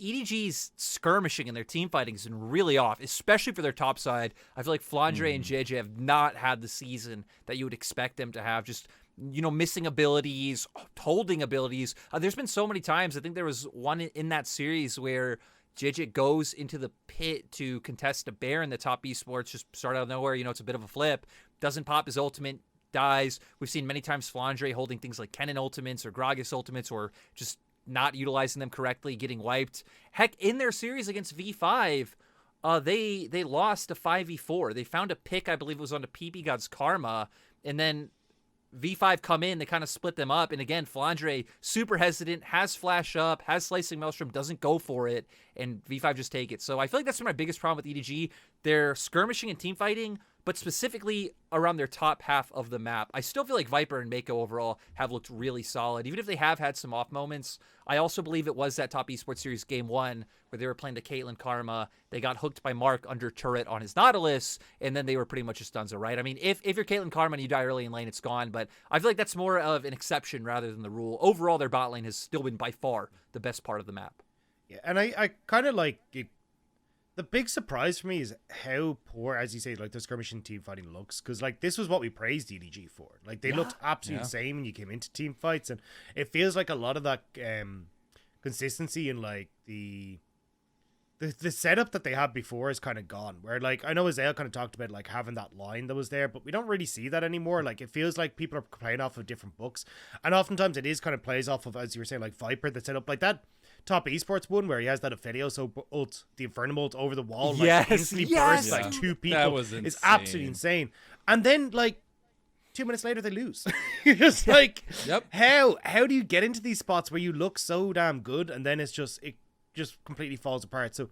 EDG's skirmishing and their team fighting has been really off, especially for their top side. I feel like Flandre and JJ have not had the season that you would expect them to have. Just, you know, missing abilities, holding abilities. There's been so many times. I think there was one in that series where JJ goes into the pit to contest a bear in the top esports, just start out of nowhere. You know, it's a bit of a flip. Doesn't pop his ultimate, dies. We've seen many times Flandre holding things like Kennen ultimates or Gragas ultimates, or just not utilizing them correctly, getting wiped. Heck, in their series against V5, they lost a 5v4. They found a pick, I believe it was on the PB God's Karma, and then V5 come in, they kind of split them up, and again, Flandre, super hesitant, has flash up, has Slicing Maelstrom, doesn't go for it, and V5 just take it. So I feel like that's been my biggest problem with EDG. They're skirmishing and team fighting, but specifically around their top half of the map. I still feel like Viper and Mako overall have looked really solid, even if they have had some off moments. I also believe it was that top esports series game 1 where they were playing the Caitlyn Karma. They got hooked by Mark under turret on his Nautilus, and then they were pretty much just dunzo, right? I mean, if you're Caitlyn Karma and you die early in lane, it's gone, but I feel like that's more of an exception rather than the rule. Overall, their bot lane has still been by far the best part of the map. Yeah, and I kind of like it. The big surprise for me is how poor, as you say, like the skirmishing team fighting looks. Because like this was what we praised EDG for. Like they looked absolutely insane when you came into team fights, and it feels like a lot of that consistency in like the setup that they had before is kind of gone. Where like I know Mazel kind of talked about like having that line that was there, but we don't really see that anymore. Like it feels like people are playing off of different books, and oftentimes it is kind of plays off of, as you were saying, like Viper, the setup like that. top esports one where he has that Ophelio ult, the Inferno ult over the wall, like Yes, instantly yes. bursts like two people. That was It's insane. absolutely insane. And then like 2 minutes later they lose. You're just like, Yep. how do you get into these spots where you look so damn good and then it just completely falls apart? So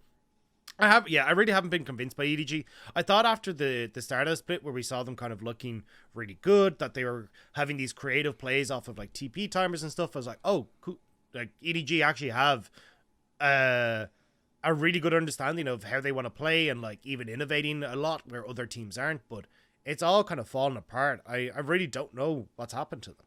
I really haven't been convinced by EDG. I thought after the start of the split where we saw them kind of looking really good, that they were having these creative plays off of like TP timers and stuff. I was like, oh, cool. Like EDG actually have a really good understanding of how they want to play and like even innovating a lot where other teams aren't. But it's all kind of fallen apart. I really don't know what's happened to them.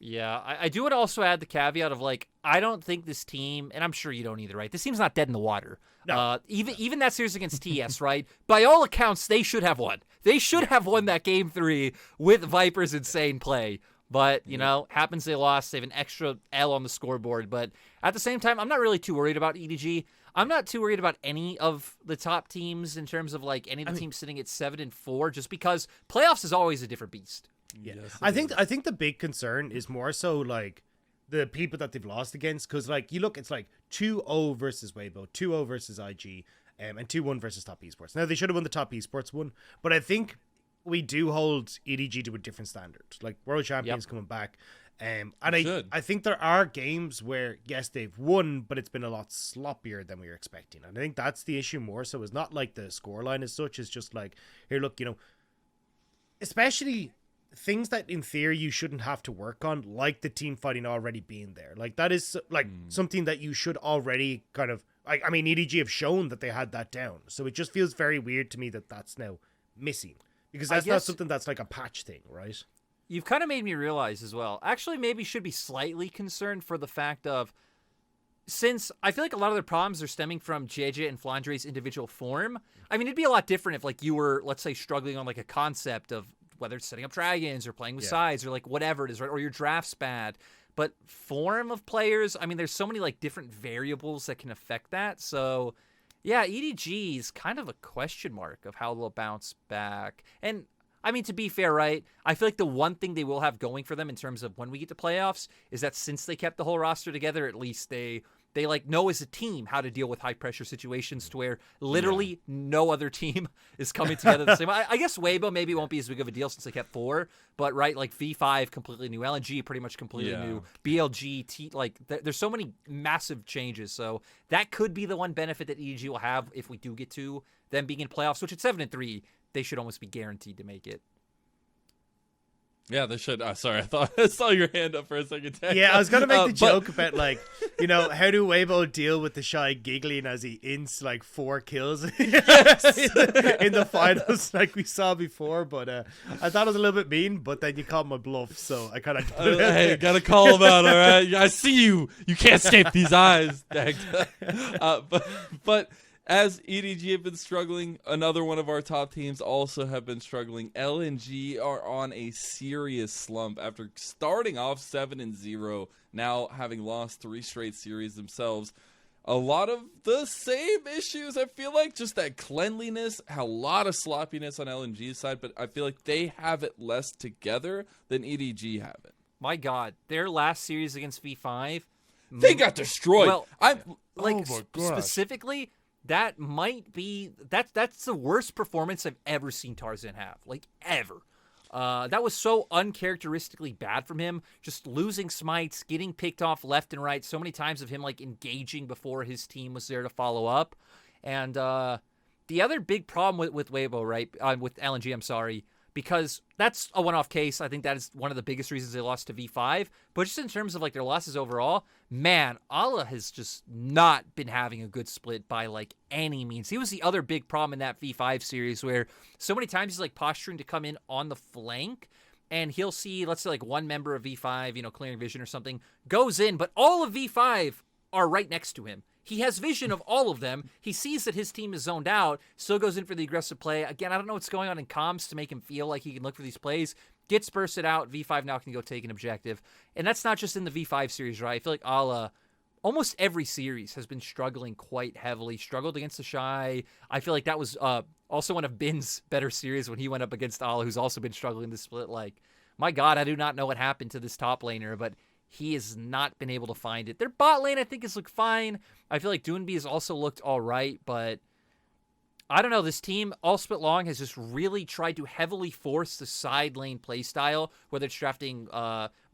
Yeah, I do want to also add the caveat of like, I don't think this team, and I'm sure you don't either, right? This team's not dead in the water. No. Even that series against TS, right? By all accounts, they should have won. They should have won that game 3 with Viper's insane play. But, you know, happens they lost. They have an extra L on the scoreboard. But at the same time, I'm not really too worried about EDG. I'm not too worried about any of the top teams in terms of like any of the teams sitting at 7-4, just because playoffs is always a different beast. Yeah, Yes, I think the big concern is more so like the people that they've lost against, because like you look, it's like 2-0 versus Weibo, 2-0 versus IG, and 2-1 versus Top Esports. Now they should have won the Top Esports one, but I think we do hold EDG to a different standard. Like world champions coming back, and I think there are games where yes they've won, but it's been a lot sloppier than we were expecting. And I think that's the issue more. So it's not like the scoreline as such. It's just like, here, look, you know, especially things that in theory you shouldn't have to work on, like the team fighting already being there. Like that is like something that you should already kind of, I mean, EDG have shown that they had that down. So it just feels very weird to me that that's now missing, because that's not something that's like a patch thing, right? You've kind of made me realize as well, actually maybe should be slightly concerned for the fact of, since I feel like a lot of their problems are stemming from JJ and Flandre's individual form. I mean, it'd be a lot different if like you were, let's say, struggling on like a concept of whether it's setting up dragons or playing with sides or like whatever it is, right? Or your draft's bad. But form of players, I mean, there's so many like different variables that can affect that. So yeah, EDG is kind of a question mark of how they'll bounce back. And I mean, to be fair, right? I feel like the one thing they will have going for them in terms of when we get to playoffs is that since they kept the whole roster together, at least they like know as a team how to deal with high pressure situations to where literally no other team is coming together the same. I guess Weibo maybe won't be as big of a deal since they kept 4, but right, like V5 completely new, LNG pretty much completely new, BLG, there's so many massive changes. So that could be the one benefit that EG will have if we do get to them being in playoffs, which at 7-3, they should almost be guaranteed to make it. Yeah, they should. Sorry, I saw your hand up for a second. Yeah, I was going to make the joke about, like, you know, how do Weibo deal with the Shy giggling as he ints, like, 4 kills in the finals like we saw before. But I thought it was a little bit mean, but then you called my bluff, so I kind of... Hey, gotta call him out, all right? I see you. You can't escape these eyes, Dagda. But as EDG have been struggling, another one of our top teams also have been struggling. LNG are on a serious slump after starting off 7-0, now having lost 3 straight series themselves. A lot of the same issues, I feel like, just that cleanliness, a lot of sloppiness on LNG's side, but I feel like they have it less together than EDG have it. My God, their last series against V5, they got destroyed. Well, specifically, that might be that's the worst performance I've ever seen Tarzan have, like ever. That was so uncharacteristically bad from him, just losing smites, getting picked off left and right, so many times of him like engaging before his team was there to follow up. And the other big problem with Weibo, right, with LNG, I'm sorry, because that's a one-off case. I think that is one of the biggest reasons they lost to V5. But just in terms of like their losses overall, man, Allah has just not been having a good split by like any means. He was the other big problem in that V5 series where so many times he's like posturing to come in on the flank, and he'll see, let's say like one member of V5, you know, clearing vision or something, goes in, but all of V5 are right next to him. He has vision of all of them. He sees that his team is zoned out, still goes in for the aggressive play. Again, I don't know what's going on in comms to make him feel like he can look for these plays. Gets bursted out. V5 now can go take an objective. And that's not just in the V5 series, right? I feel like Allah, almost every series has been struggling quite heavily. Struggled against the Shy. I feel like that was also one of Bin's better series when he went up against Allah, who's also been struggling this split. Like, my God, I do not know what happened to this top laner, but he has not been able to find it. Their bot lane, I think, has looked fine. I feel like Doonby has also looked all right, but I don't know. This team, all split long, has just really tried to heavily force the side lane play style, whether it's drafting.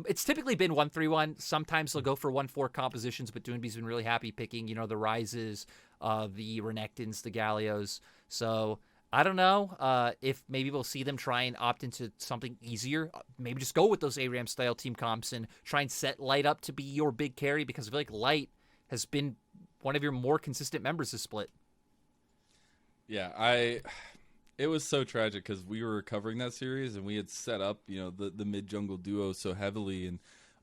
It's typically been 1-3-1. Sometimes they'll go for 1-4 compositions, but Doonby's been really happy picking, the Rises, the Renekton's, the Gallios. So I don't know if maybe we'll see them try and opt into something easier. Maybe just go with those ARAM style team comps and try and set Light up to be your big carry, because I feel like Light has been one of your more consistent members this split. Yeah, it was so tragic because we were covering that series and we had set up, the mid jungle duo so heavily, and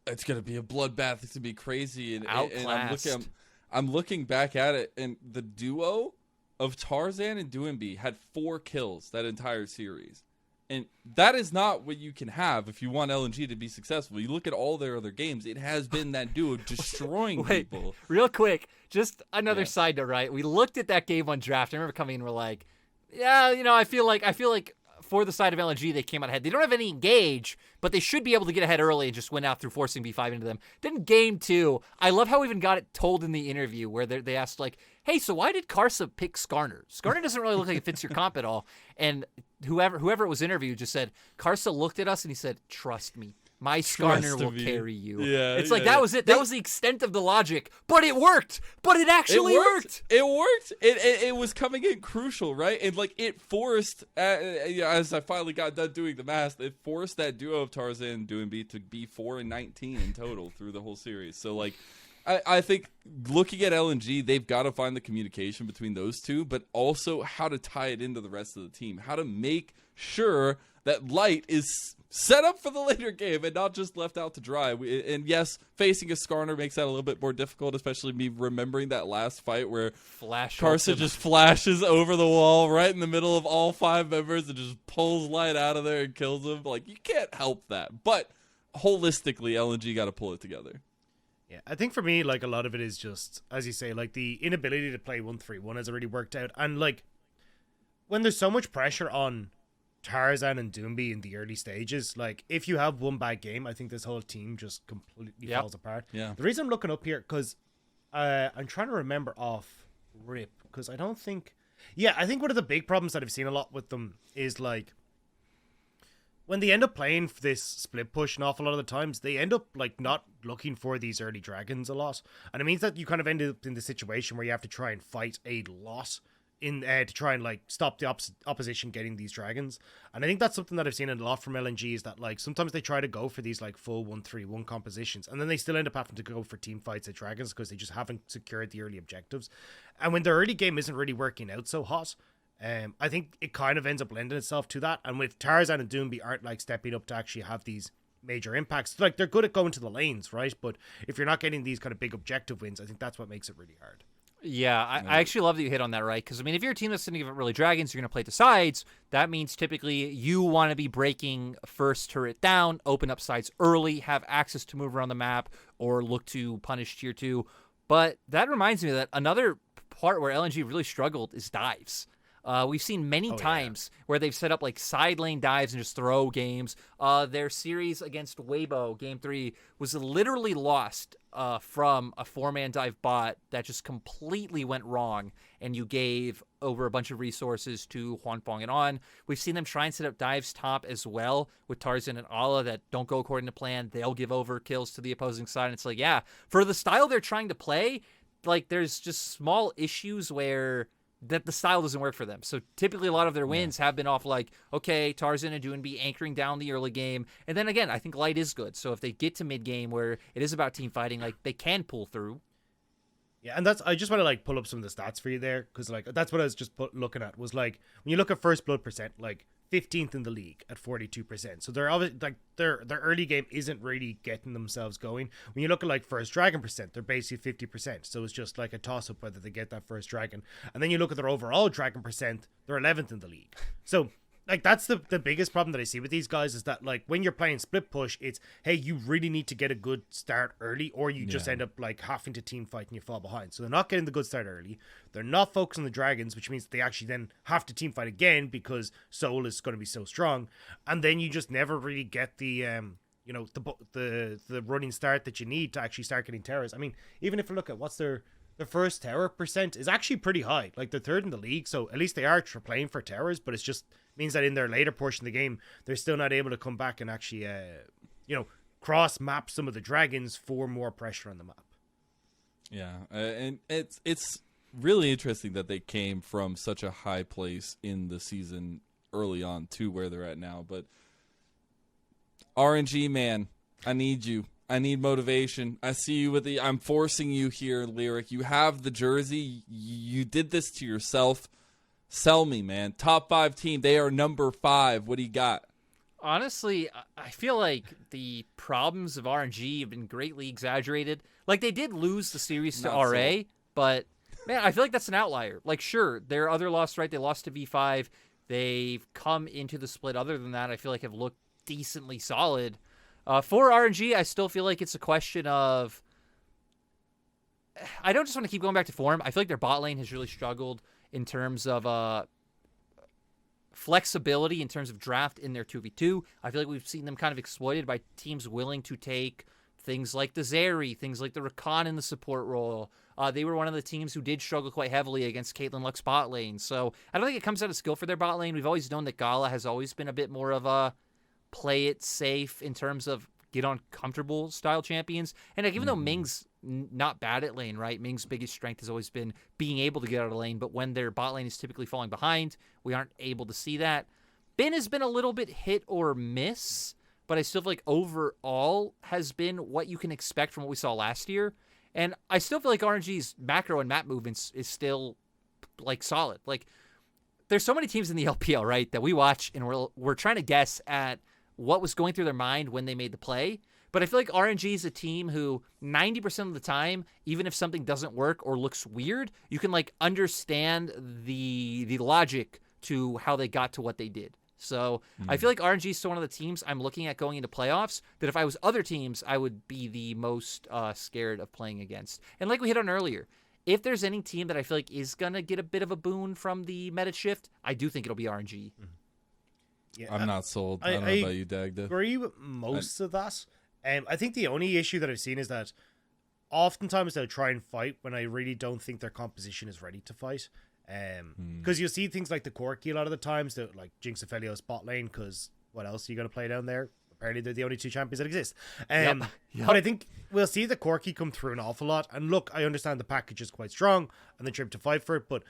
it's gonna be a bloodbath. It's gonna be crazy. And I'm looking back at it, and the duo of Tarzan and Doinby had 4 kills that entire series. And that is not what you can have if you want LNG to be successful. You look at all their other games, it has been that duo destroying people. Real quick, just another side note, right? We looked at that game on draft. I remember coming in and we're like, yeah, I feel like for the side of LNG, they came out ahead. They don't have any engage, but they should be able to get ahead early and just win out through forcing B5 into them. Then game 2, I love how we even got it told in the interview where they asked, like, hey, so why did Karsa pick Skarner? Skarner doesn't really look like it fits your comp at all. And whoever it was interviewed just said, Karsa looked at us and he said, trust me. My Skarner will carry you. Yeah, it's like, that was it. That was the extent of the logic. But it worked. But it actually worked. It worked. It was coming in crucial, right? And, like, it forced, as I finally got done doing the math, it forced that duo of Tarzan and Doinby to be 4-19 in total through the whole series. So, like, I think looking at LNG, they've got to find the communication between those two, but also how to tie it into the rest of the team. How to make sure that Light is set up for the later game and not just left out to dry. And yes, facing a Skarner makes that a little bit more difficult, especially me remembering that last fight where Karsa just flashes over the wall right in the middle of all 5 members and just pulls Light out of there and kills him. Like, you can't help that. But holistically, LNG got to pull it together. Yeah, I think for me, like, a lot of it is just, as you say, like, the inability to play 1-3-1 has already worked out. And, like, when there's so much pressure on Tarzan and Doonby in the early stages, like, if you have one bad game, I think this whole team just completely falls apart. Yeah. The reason I'm looking up here, because I'm trying to remember off rip, because I don't think... Yeah, I think one of the big problems that I've seen a lot with them is, like, when they end up playing for this split push an awful lot of the times, they end up, like, not looking for these early dragons a lot. And it means that you kind of end up in the situation where you have to try and fight a lot in to try and, like, stop the opposition getting these dragons. And I think that's something that I've seen a lot from LNG is that, like, sometimes they try to go for these, like, full 1-3-1 compositions, and then they still end up having to go for team fights at dragons because they just haven't secured the early objectives. And when the early game isn't really working out so hot, I think it kind of ends up lending itself to that. And with Tarzan and Doonby aren't, like, stepping up to actually have these major impacts, like, they're good at going to the lanes, right? But if you're not getting these kind of big objective wins, I think that's what makes it really hard. Yeah, I actually love that you hit on that, right? Because, I mean, if you're a team that's going to give it really dragons, you're going to play the sides. That means typically you want to be breaking first turret down, open up sides early, have access to move around the map, or look to punish tier 2. But that reminds me that another part where LNG really struggled is dives. We've seen many times where they've set up, like, side lane dives and just throw games. Their series against Weibo, Game 3, was literally lost from a 4-man dive bot that just completely went wrong, and you gave over a bunch of resources to Huanfeng and On. We've seen them try and set up dives top as well with Tarzan and Ala that don't go according to plan. They'll give over kills to the opposing side. And it's like, yeah, for the style they're trying to play, like, there's just small issues where that the style doesn't work for them. So typically a lot of their wins have been off, like, okay, Tarzan and Doonby anchoring down the early game. And then again, I think Light is good. So if they get to mid game where it is about team fighting, like, they can pull through. Yeah, and I just want to, like, pull up some of the stats for you there, because, like, that's what I was just looking at, was, like, when you look at first blood percent, like, 15th in the league at 42%. So they're obviously, like, their early game isn't really getting themselves going. When you look at, like, first dragon percent, they're basically 50%. So it's just like a toss up whether they get that first dragon. And then you look at their overall dragon percent, they're 11th in the league. So, like, that's the biggest problem that I see with these guys is that, like, when you're playing split push, it's, hey, you really need to get a good start early, or you just end up, like, having to team fight and you fall behind. So they're not getting the good start early. They're not focusing on the dragons, which means they actually then have to team fight again because Soul is going to be so strong. And then you just never really get the the running start that you need to actually start getting towers. I mean, even if you look at what's their first tower percent is actually pretty high. Like they're third in the league, so at least they are playing for towers. But it's just means that in their later portion of the game, they're still not able to come back and actually, cross map some of the dragons for more pressure on the map. Yeah, and it's really interesting that they came from such a high place in the season early on to where they're at now. But RNG, man, I need you. I need motivation. I see you with I'm forcing you here, Lyric. You have the jersey. You did this to yourself. Sell me, man. Top 5 team. They are number 5. What do you got? Honestly, I feel like the problems of RNG have been greatly exaggerated. Like, they did lose the series to RA, but, man, I feel like that's an outlier. Like, sure, there are other losses, right? They lost to V5. They've come into the split. Other than that, I feel like have looked decently solid. For RNG, I still feel like it's a question of... I don't just want to keep going back to form. I feel like their bot lane has really struggled in terms of flexibility, in terms of draft in their 2v2. I feel like we've seen them kind of exploited by teams willing to take things like the Zeri, things like the Rakan in the support role. They were one of the teams who did struggle quite heavily against Caitlyn Luck's bot lane. So I don't think it comes out of skill for their bot lane. We've always known that Gala has always been a bit more of a play it safe in terms of get on comfortable style champions. And like, even though Ming's not bad at lane, right? Ming's biggest strength has always been being able to get out of lane, but when their bot lane is typically falling behind, we aren't able to see that. Bin has been a little bit hit or miss, but I still feel like overall has been what you can expect from what we saw last year. And I still feel like RNG's macro and map movements is still like solid. Like, there's so many teams in the LPL, right, that we watch and we're trying to guess at what was going through their mind when they made the play. But I feel like RNG is a team who 90% of the time, even if something doesn't work or looks weird, you can like understand the logic to how they got to what they did. So I feel like RNG is still one of the teams I'm looking at going into playoffs that if I was other teams, I would be the most scared of playing against. And like we hit on earlier, if there's any team that I feel like is going to get a bit of a boon from the meta shift, I do think it'll be RNG. Yeah, I'm not sold. I don't know about you, Dagda. I agree with most of that. I think the only issue that I've seen is that oftentimes they'll try and fight when I really don't think their composition is ready to fight. Because you'll see things like the Corki a lot of the times, that like Jinx Ophelio's bot lane, because what else are you going to play down there? Apparently they're the only 2 champions that exist. Yep. But I think we'll see the Corki come through an awful lot. And look, I understand the package is quite strong and the trip to fight for it, but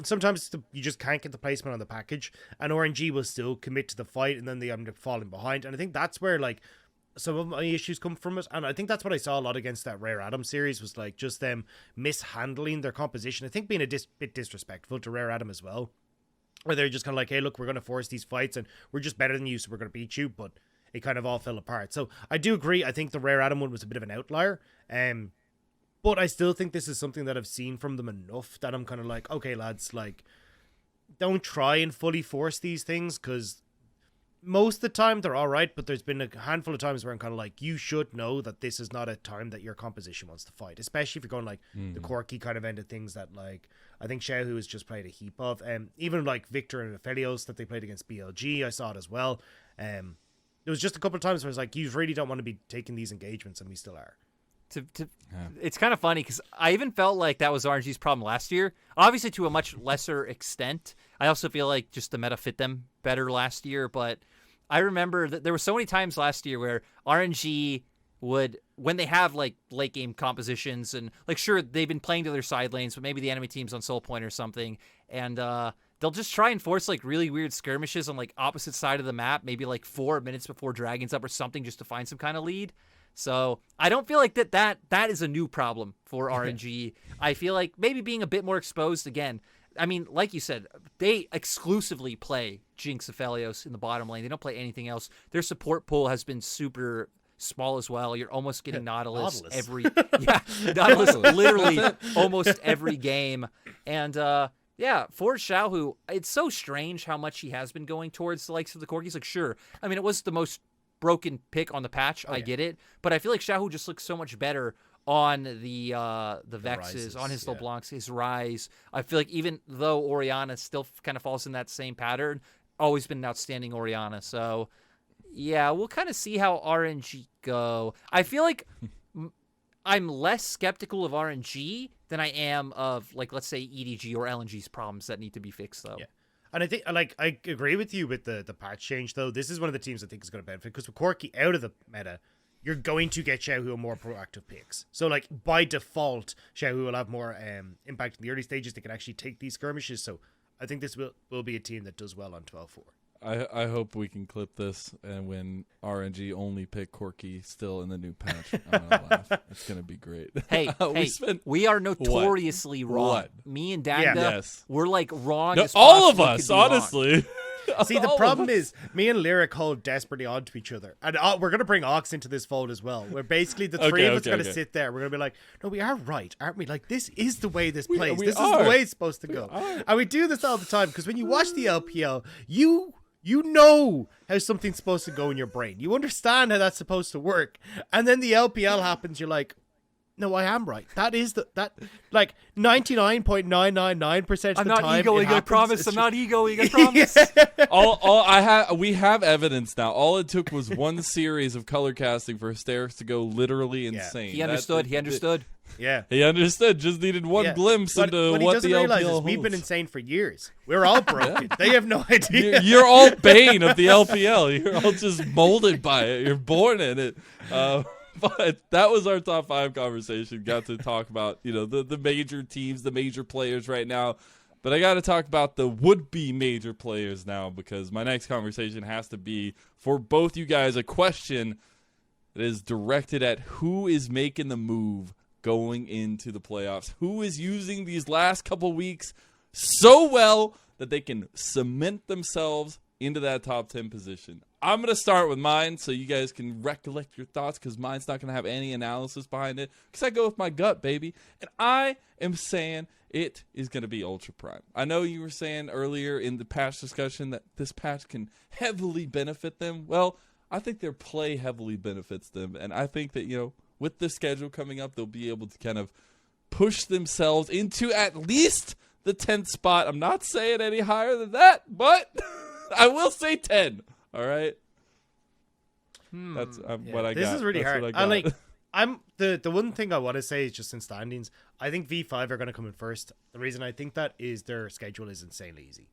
sometimes you just can't get the placement on the package, and RNG will still commit to the fight, and then they end up falling behind. And I think that's where like some of my issues come from it, and I think that's what I saw a lot against that Rare Adam series, was like just them mishandling their composition. I think being a bit disrespectful to Rare Adam as well, where they're just kind of like, hey, look, we're going to force these fights and we're just better than you, so we're going to beat you, but it kind of all fell apart. So I do agree. I think the Rare Adam one was a bit of an outlier, but I still think this is something that I've seen from them enough that I'm kind of like, okay, lads, like, don't try and fully force these things, because most of the time they're all right, but there's been a handful of times where I'm kind of like, you should know that this is not a time that your composition wants to fight, especially if you're going like the Corki kind of end of things that like I think Xiaohu has just played a heap of. Even like Victor and Aphelios that they played against BLG, I saw it as well. There was just a couple of times where I was like, you really don't want to be taking these engagements, and we still are. It's kind of funny because I even felt like that was RNG's problem last year. Obviously, to a much lesser extent. I also feel like just the meta fit them better last year. But I remember that there were so many times last year where RNG would, when they have like late game compositions and like, sure, they've been playing to their side lanes, but maybe the enemy team's on soul point or something, and they'll just try and force like really weird skirmishes on like opposite side of the map, maybe like 4 minutes before Dragon's up or something, just to find some kind of lead. So I don't feel like that is a new problem for RNG. I feel like maybe being a bit more exposed again. I mean, like you said, they exclusively play Jinx Aphelios in the bottom lane. They don't play anything else. Their support pool has been super small as well. You're almost getting Nautilus every Nautilus literally almost every game. And for Xiaohu, it's so strange how much he has been going towards the likes of the Corgis. Like, sure, I mean, it was the most broken pick on the patch. I get it, but I feel like Xiaohu just looks so much better on the Vexes, rises, on his LeBlancs, his Rise. I feel like even though Orianna still kind of falls in that same pattern, always been an outstanding Orianna. So Yeah, we'll kind of see how RNG go. I feel like I'm less skeptical of RNG than I am of, like, let's say EDG or LNG's problems that need to be fixed, though. Yeah. And I think, like, I agree with you with the patch change, though. This is one of the teams I think is going to benefit, because with Corki out of the meta, you're going to get Xiaohu more proactive picks. So, like, by default, Xiaohu will have more impact in the early stages. They can actually take these skirmishes. So I think this will be a team that does well on 12-4. I hope we can clip this and when RNG only pick Corki still in the new patch. I'm gonna laugh. It's gonna be great. Hey, we are notoriously wrong. What? Me and Dagda, Yes. we're like wrong. No, as all of possibly us, could be wrong. honestly. See, the problem is, me and Lyric hold desperately onto each other. And we're going to bring Ox into this fold as well, where basically the three of us are going to sit there. We're going to be like, no, we are right, aren't we? Like, this is the way this plays. This is the way it's supposed to go. And we do this all the time, because when you watch the LPL, you know how something's supposed to go in your brain. You understand how that's supposed to work. And then the LPL happens, you're like, no, I am right. That is like 99.999% of the time. I'm not egoing, I promise. I'm not egoing, I promise. We have evidence now. All it took was one series of color casting for Hysterics to go literally insane. He understood. Yeah. He understood. Just needed one glimpse into what the LPL holds. We've been insane for years. We're all broken. They have no idea. You're all Bane of the LPL. You're all just molded by it. You're born in it. But that was our top 5 conversation. Got to talk about, the major teams, the major players right now. But I got to talk about the would-be major players now, because my next conversation has to be, for both you guys, a question that is directed at who is making the move going into the playoffs. Who is using these last couple weeks so well that they can cement themselves into that top 10 position? I'm going to start with mine so you guys can recollect your thoughts, because mine's not going to have any analysis behind it, because I go with my gut, baby. And I am saying it is going to be Ultra Prime. I know you were saying earlier in the patch discussion that this patch can heavily benefit them. Well, I think their play heavily benefits them. And I think that, with the schedule coming up, they'll be able to kind of push themselves into at least the 10th spot. I'm not saying any higher than that, but I will say 10. All right. That's what I got. This is really That's hard. I'm the one thing I want to say is just in standings. I think V5 are going to come in first. The reason I think that is their schedule is insanely easy.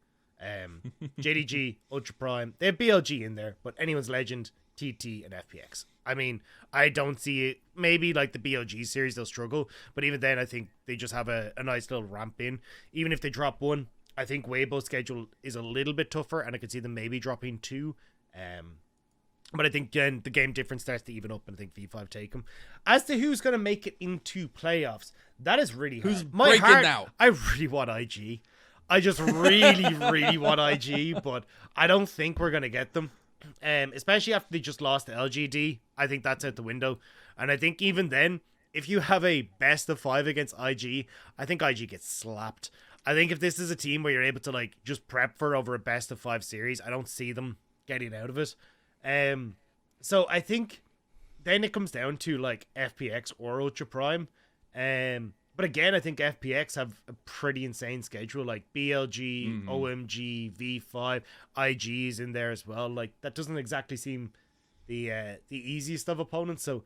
JDG, Ultra Prime, they have BLG in there, but anyone's Legend, TT, and Ep.6. I mean, I don't see it. Maybe like the BLG series, they'll struggle, but even then, I think they just have a nice little ramp in. Even if they drop 1. I think Weibo's schedule is a little bit tougher, and I could see them maybe dropping 2. But I think, again, the game difference starts to even up, and I think V5 take them. As to who's going to make it into playoffs, that is really hard. Who's breaking now? I really want IG. I just really, really want IG, but I don't think we're going to get them. Especially after they just lost to LGD. I think that's out the window. And I think even then, if you have a best of 5 against IG, I think IG gets slapped. I think if this is a team where you're able to like just prep for over a best of 5 series, I don't see them getting out of it. So I think then it comes down to like Ep.6 or Ultra Prime. But again, I think Ep.6 have a pretty insane schedule, like BLG, OMG, V5, IG's in there as well. Like that doesn't exactly seem the easiest of opponents. So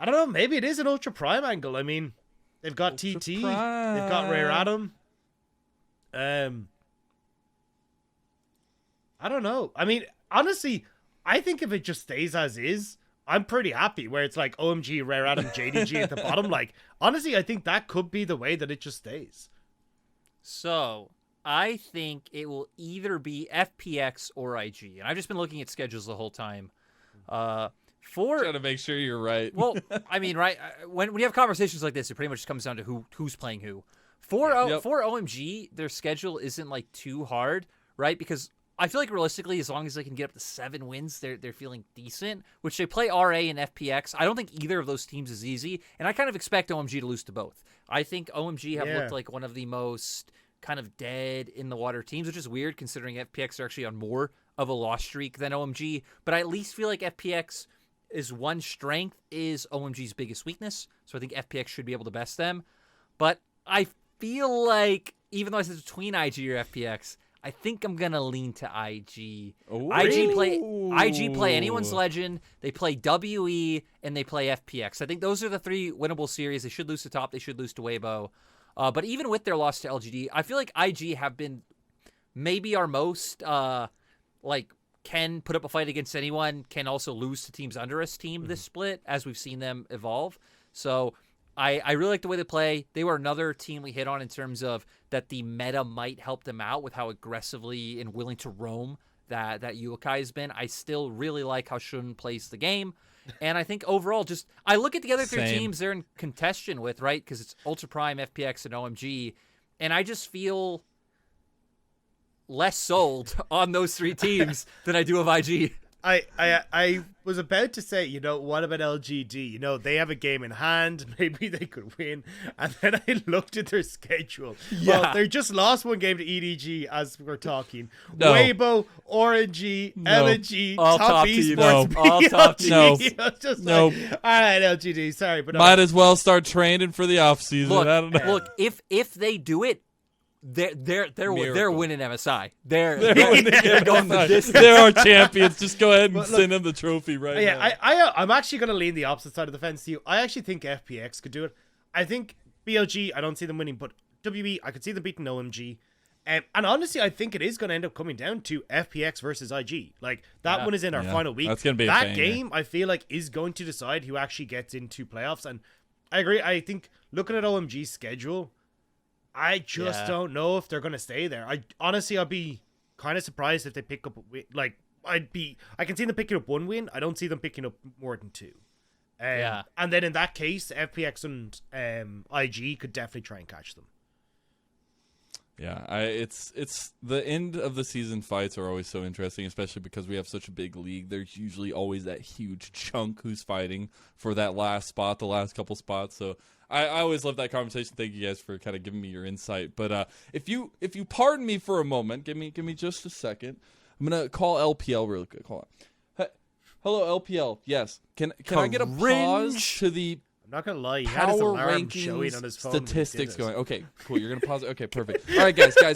I don't know, maybe it is an Ultra Prime angle. I mean, they've got Ultra TT, Prime. they've got Rare Adam. I don't know. I mean, honestly, I think if it just stays as is, I'm pretty happy where it's like OMG, Rare Adam, JDG at the bottom. Like, honestly, I think that could be the way that it just stays. So, I think it will either be Ep.6 or IG. And I've just been looking at schedules the whole time. Trying to make sure you're right. Well, I mean, right, when you have conversations like this, it pretty much comes down to who's playing who. For OMG, their schedule isn't like too hard, right? Because I feel like realistically, as long as they can get up to 7 wins, they're feeling decent, which they play RA and Ep.6. I don't think either of those teams is easy, and I kind of expect OMG to lose to both. I think OMG have looked like one of the most kind of dead in the water teams, which is weird considering Ep.6 are actually on more of a loss streak than OMG, but I at least feel like Ep.6 is one strength is OMG's biggest weakness, so I think Ep.6 should be able to best them. But I feel like, even though I said between IG or Ep.6, I think I'm gonna lean to IG. Ooh. IG play anyone's legend. They play WE and they play FPX. I think those are the 3 winnable series. They should lose to Top. They should lose to Weibo. But even with their loss to LGD, I feel like IG have been maybe our most can put up a fight against anyone, can also lose to teams under us team this split, as we've seen them evolve. So I really like the way they play. They were another team we hit on in terms of that the meta might help them out with how aggressively and willing to roam that Yukai has been. I still really like how Shun plays the game. And I think overall, I look at the other 3 teams they're in contention with, right? Because it's Ultra Prime, FPX, and OMG. And I just feel less sold on those 3 teams than I do of IG. I was about to say, what about LGD? They have a game in hand. Maybe they could win. And then I looked at their schedule. Yeah. Well, they just lost 1 game to EDG as we're talking. No. Weibo, RNG, No. LNG, All Top top teams. Esports, No. All top BLG. teams. I was just No. like, all right, LGD, sorry. But no. Might as well start training for the off season. I don't know. Look, if they do it, they're Miracle. winning MSI. They're winning going the distance. They're our champions. Just go ahead and But look- send them the trophy right now. Yeah, I'm actually going to lean the opposite side of the fence to you. I actually think FPX could do it. I think BLG, I don't see them winning, but WE, I could see them beating OMG. And honestly, I think it is going to end up coming down to FPX versus IG. Like, that one is in our final week. That's gonna be a that banger. game, I feel like, is going to decide who actually gets into playoffs. And I agree. I think looking at OMG's schedule, I just don't know if they're going to stay there. I'd be kind of surprised if they pick up, I can see them picking up 1 win. I don't see them picking up more than 2. And then in that case, FPX and IG could definitely try and catch them. Yeah, it's the end of the season fights are always so interesting, especially because we have such a big league. There's usually always that huge chunk who's fighting for that last spot, the last couple spots. So I always love that conversation. Thank you guys for kind of giving me your insight. But if you pardon me for a moment, give me just a second. I'm gonna call LPL real quick. Hold on. Hello LPL. Yes. Can I get a pause to the I'm not gonna lie, he had his power alarm showing on rankings his phone. when he did statistics this. going? Okay, cool. You're gonna pause it. Okay, perfect. All right, guys. I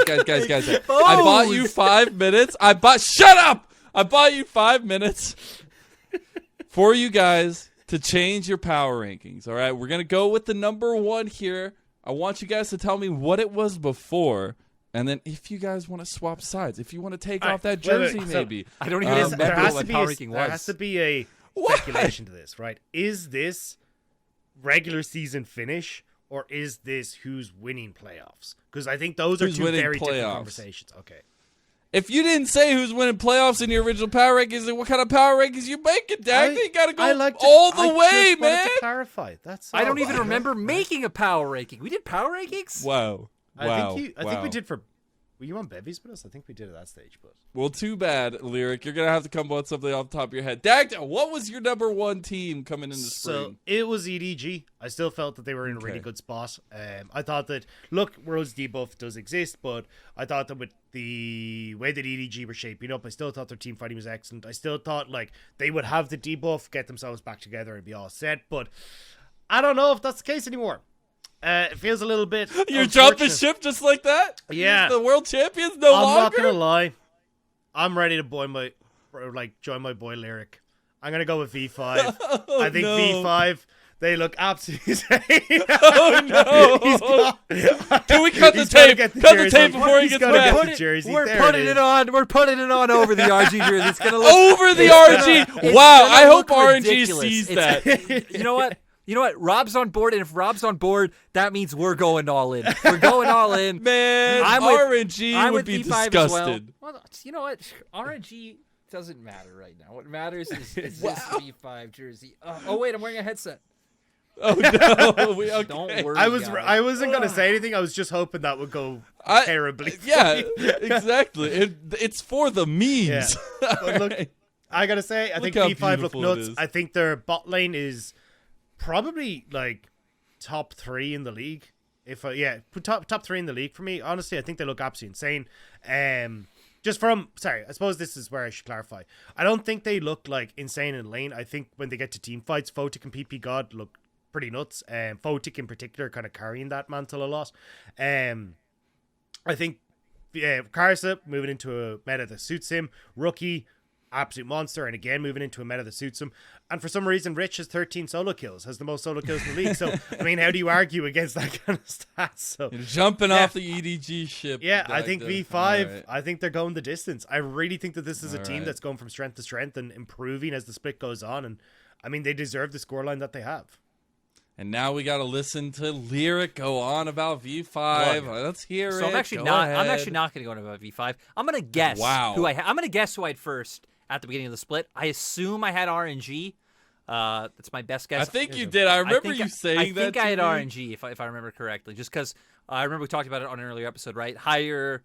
bought you 5 minutes. Shut up! I bought you 5 minutes for you guys to change your power rankings. All right, we're gonna go with the number 1 here. I want you guys to tell me what it was before, and then if you guys want to swap sides, if you want to take off that jersey, wait, maybe. I don't even There remember has what to be power a- ranking there was. has to be a speculation to this, right? Is this regular season finish, or is this who's winning playoffs? Because I think those are Who's 2 winning very different playoffs? conversations. Okay. If you didn't say who's winning playoffs in your original power rankings, then what kind of power rankings you making, Dagda? You gotta go all the way, just wanted man. to clarify. That's I don't all. even remember making a power ranking. We did power rankings? Wow. I think we did for. Were you on Bevies with us? I think we did at that stage, but Well, too bad, Lyric. You're gonna have to come up with something off the top of your head. Dagda, what was your number 1 team coming in the so spring? it was EDG. I still felt that they were in a really good spot. I thought that World's debuff does exist, but I thought that with the way that EDG were shaping up, I still thought their team fighting was excellent. I still thought they would have the debuff, get themselves back together, and be all set. But I don't know if that's the case anymore. It feels a little bit. You're jumping unfortunate. ship just like that? Yeah. The world champions no I'm longer? not gonna lie. I'm ready to join my boy Lyric. I'm gonna go with V5. I think no. V5. They look absolutely Oh no! Can we cut the tape? Cut the tape before he He's gets gotta back. get the jersey. We're There putting it it is. on. We're putting it on over the RG jersey. It's gonna look Over the it's RG. it's Wow! gonna I hope look RNG ridiculous. sees It's- that. You know what? You know what? Rob's on board, and if Rob's on board, that means we're going all in. We're going all in. Man, I'm with- RNG I'm would with be V5 disgusted. as well. Well, you know what? RNG doesn't matter right now. What matters is this V5 jersey. Oh wait, I'm wearing a headset. Oh no! Okay. Don't worry. I wasn't gonna say anything. I was just hoping that would go terribly. Yeah, exactly. It's for the memes. Yeah. But look, I gotta say, I Look think how V5 look beautiful it nuts. is. I think their bot lane is probably top 3 in the league. Top 3 in the league for me. Honestly, I think they look absolutely insane. I suppose this is where I should clarify. I don't think they look insane in lane. I think when they get to team fights, Photic and PP God look pretty nuts. Photic in particular kind of carrying that mantle a lot. I think Karsa moving into a meta that suits him. Rookie, absolute monster, and again moving into a meta that suits him. And for some reason, Rich has 13 solo kills, has the most solo kills in the league. So, I mean, how do you argue against that kind of stats? So, You're jumping off the EDG ship. yeah, I think Dagda. V5, All right. I think they're going the distance. I really think that this is a All team right. that's going from strength to strength and improving as the split goes on. And, I mean, they deserve the scoreline that they have. And now we got to listen to Lyric go on about V5. Let's hear it. So I'm actually Go not. ahead. I'm actually not going to go into V5. I'm going to guess. Wow. I'm going to guess who I had first at the beginning of the split. I assume I had RNG. That's my best guess. I think you did. I remember think you saying I that. think I had to me. RNG if I remember correctly. Just because I remember we talked about it on an earlier episode, right? Higher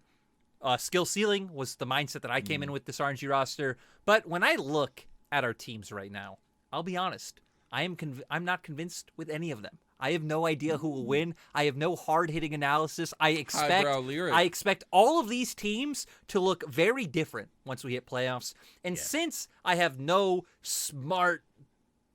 skill ceiling was the mindset that I came in with this RNG roster. But when I look at our teams right now, I'll be honest. I'm not convinced with any of them. I have no idea who will win. I have no hard-hitting analysis. I expect all of these teams to look very different once we hit playoffs. And since I have no smart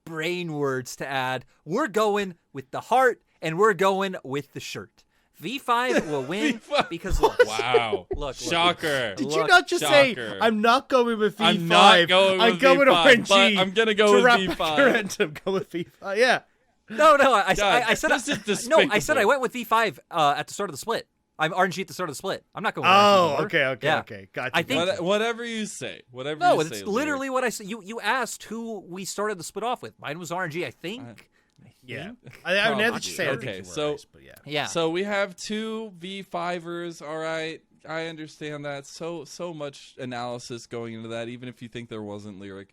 brain words to add, we're going with the heart and we're going with the shirt. V5 will win because look. Wow. Look. Shocker. Did you not just say, I'm not going with V5? I'm not going with I'm going with V5, RNG. but I'm going to go with V5. Go with V5. Yeah. No. I said this is no. I said I despicable. went with V5 at the start of the split. I'm RNG at the start of the split. I'm not going. Oh, with RNG okay. Yeah. Okay. Gotcha. I think- Whatever you say. Whatever No, you say. it's literally what I said. You asked who we started the split off with. Mine was RNG, I think. Yeah. I now that you say it, I Okay, think you were so- right, but yeah. Yeah. So we have two V5ers. All right. I understand that. So much analysis going into that, even if you think there wasn't Lyric.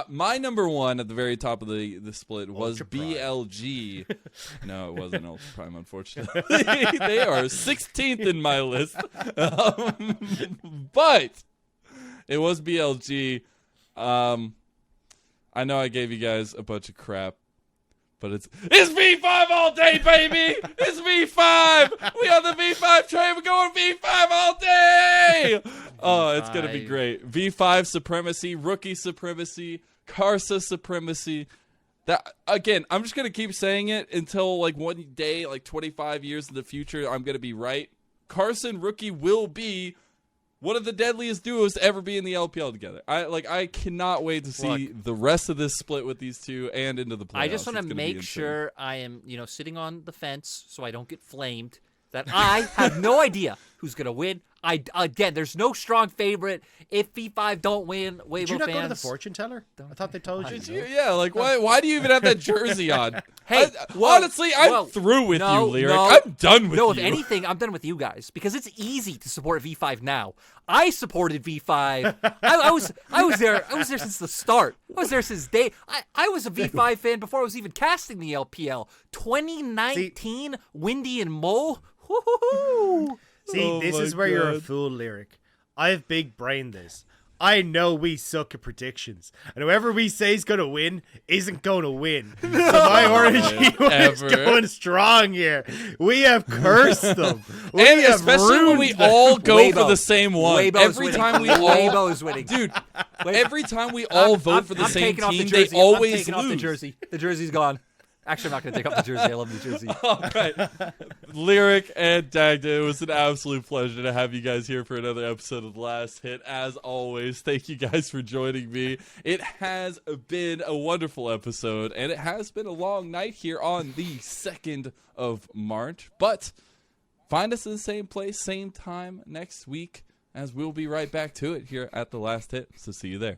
My number one at the very top of the split was Ultra Prime. BLG. No, it wasn't Ultra Prime, unfortunately. They are 16th in my list. But it was BLG. I know I gave you guys a bunch of crap. But it's V5 all day, baby! It's V5! We on the V5 train. We're going V5 all day! Oh, it's going to be great. V5 supremacy, rookie supremacy, Karsa supremacy. That again, I'm just going to keep saying it until like one day, like 25 years in the future, I'm going to be right. Karsa and rookie will be one of the deadliest duos to ever be in the LPL together. I cannot wait to see the rest of this split with these two and into the playoffs. I just want to make sure I am, sitting on the fence so I don't get flamed. That I have no idea who's gonna win. Again, there's no strong favorite. If V5 don't win, Weibo Did you not fans, go to the fortune teller? I thought they told you. Did you? Yeah, like why do you even have that jersey on? Hey, honestly, I'm through with you, Lyric. I'm done with you. No, if anything, I'm done with you guys because it's easy to support V5 now. I supported V5. I was there. I was there since the start. I was there since day. I was a V5 fan before I was even casting the LPL. 2019, Windy and Mole. Woo-hoo-hoo. See, this is where you're a fool, Lyric. I've big brained this. I know we suck at predictions. And whoever we say is going to win isn't going to win. So my RNG is going strong here. We have cursed them. And especially when we all go for the same one. Weibo's Every winning. time we all... Weibo's winning. Dude, every time we all vote for the I'm same taking off the team, they jersey. always I'm taking lose. off the jersey. The jersey's gone. Actually, I'm not going to take off the jersey. I love the jersey. All right. Lyric and Dagda, it was an absolute pleasure to have you guys here for another episode of The Last Hit. As always, thank you guys for joining me. It has been a wonderful episode, and it has been a long night here on the 2nd of March. But find us in the same place, same time next week, as we'll be right back to it here at The Last Hit. So see you there.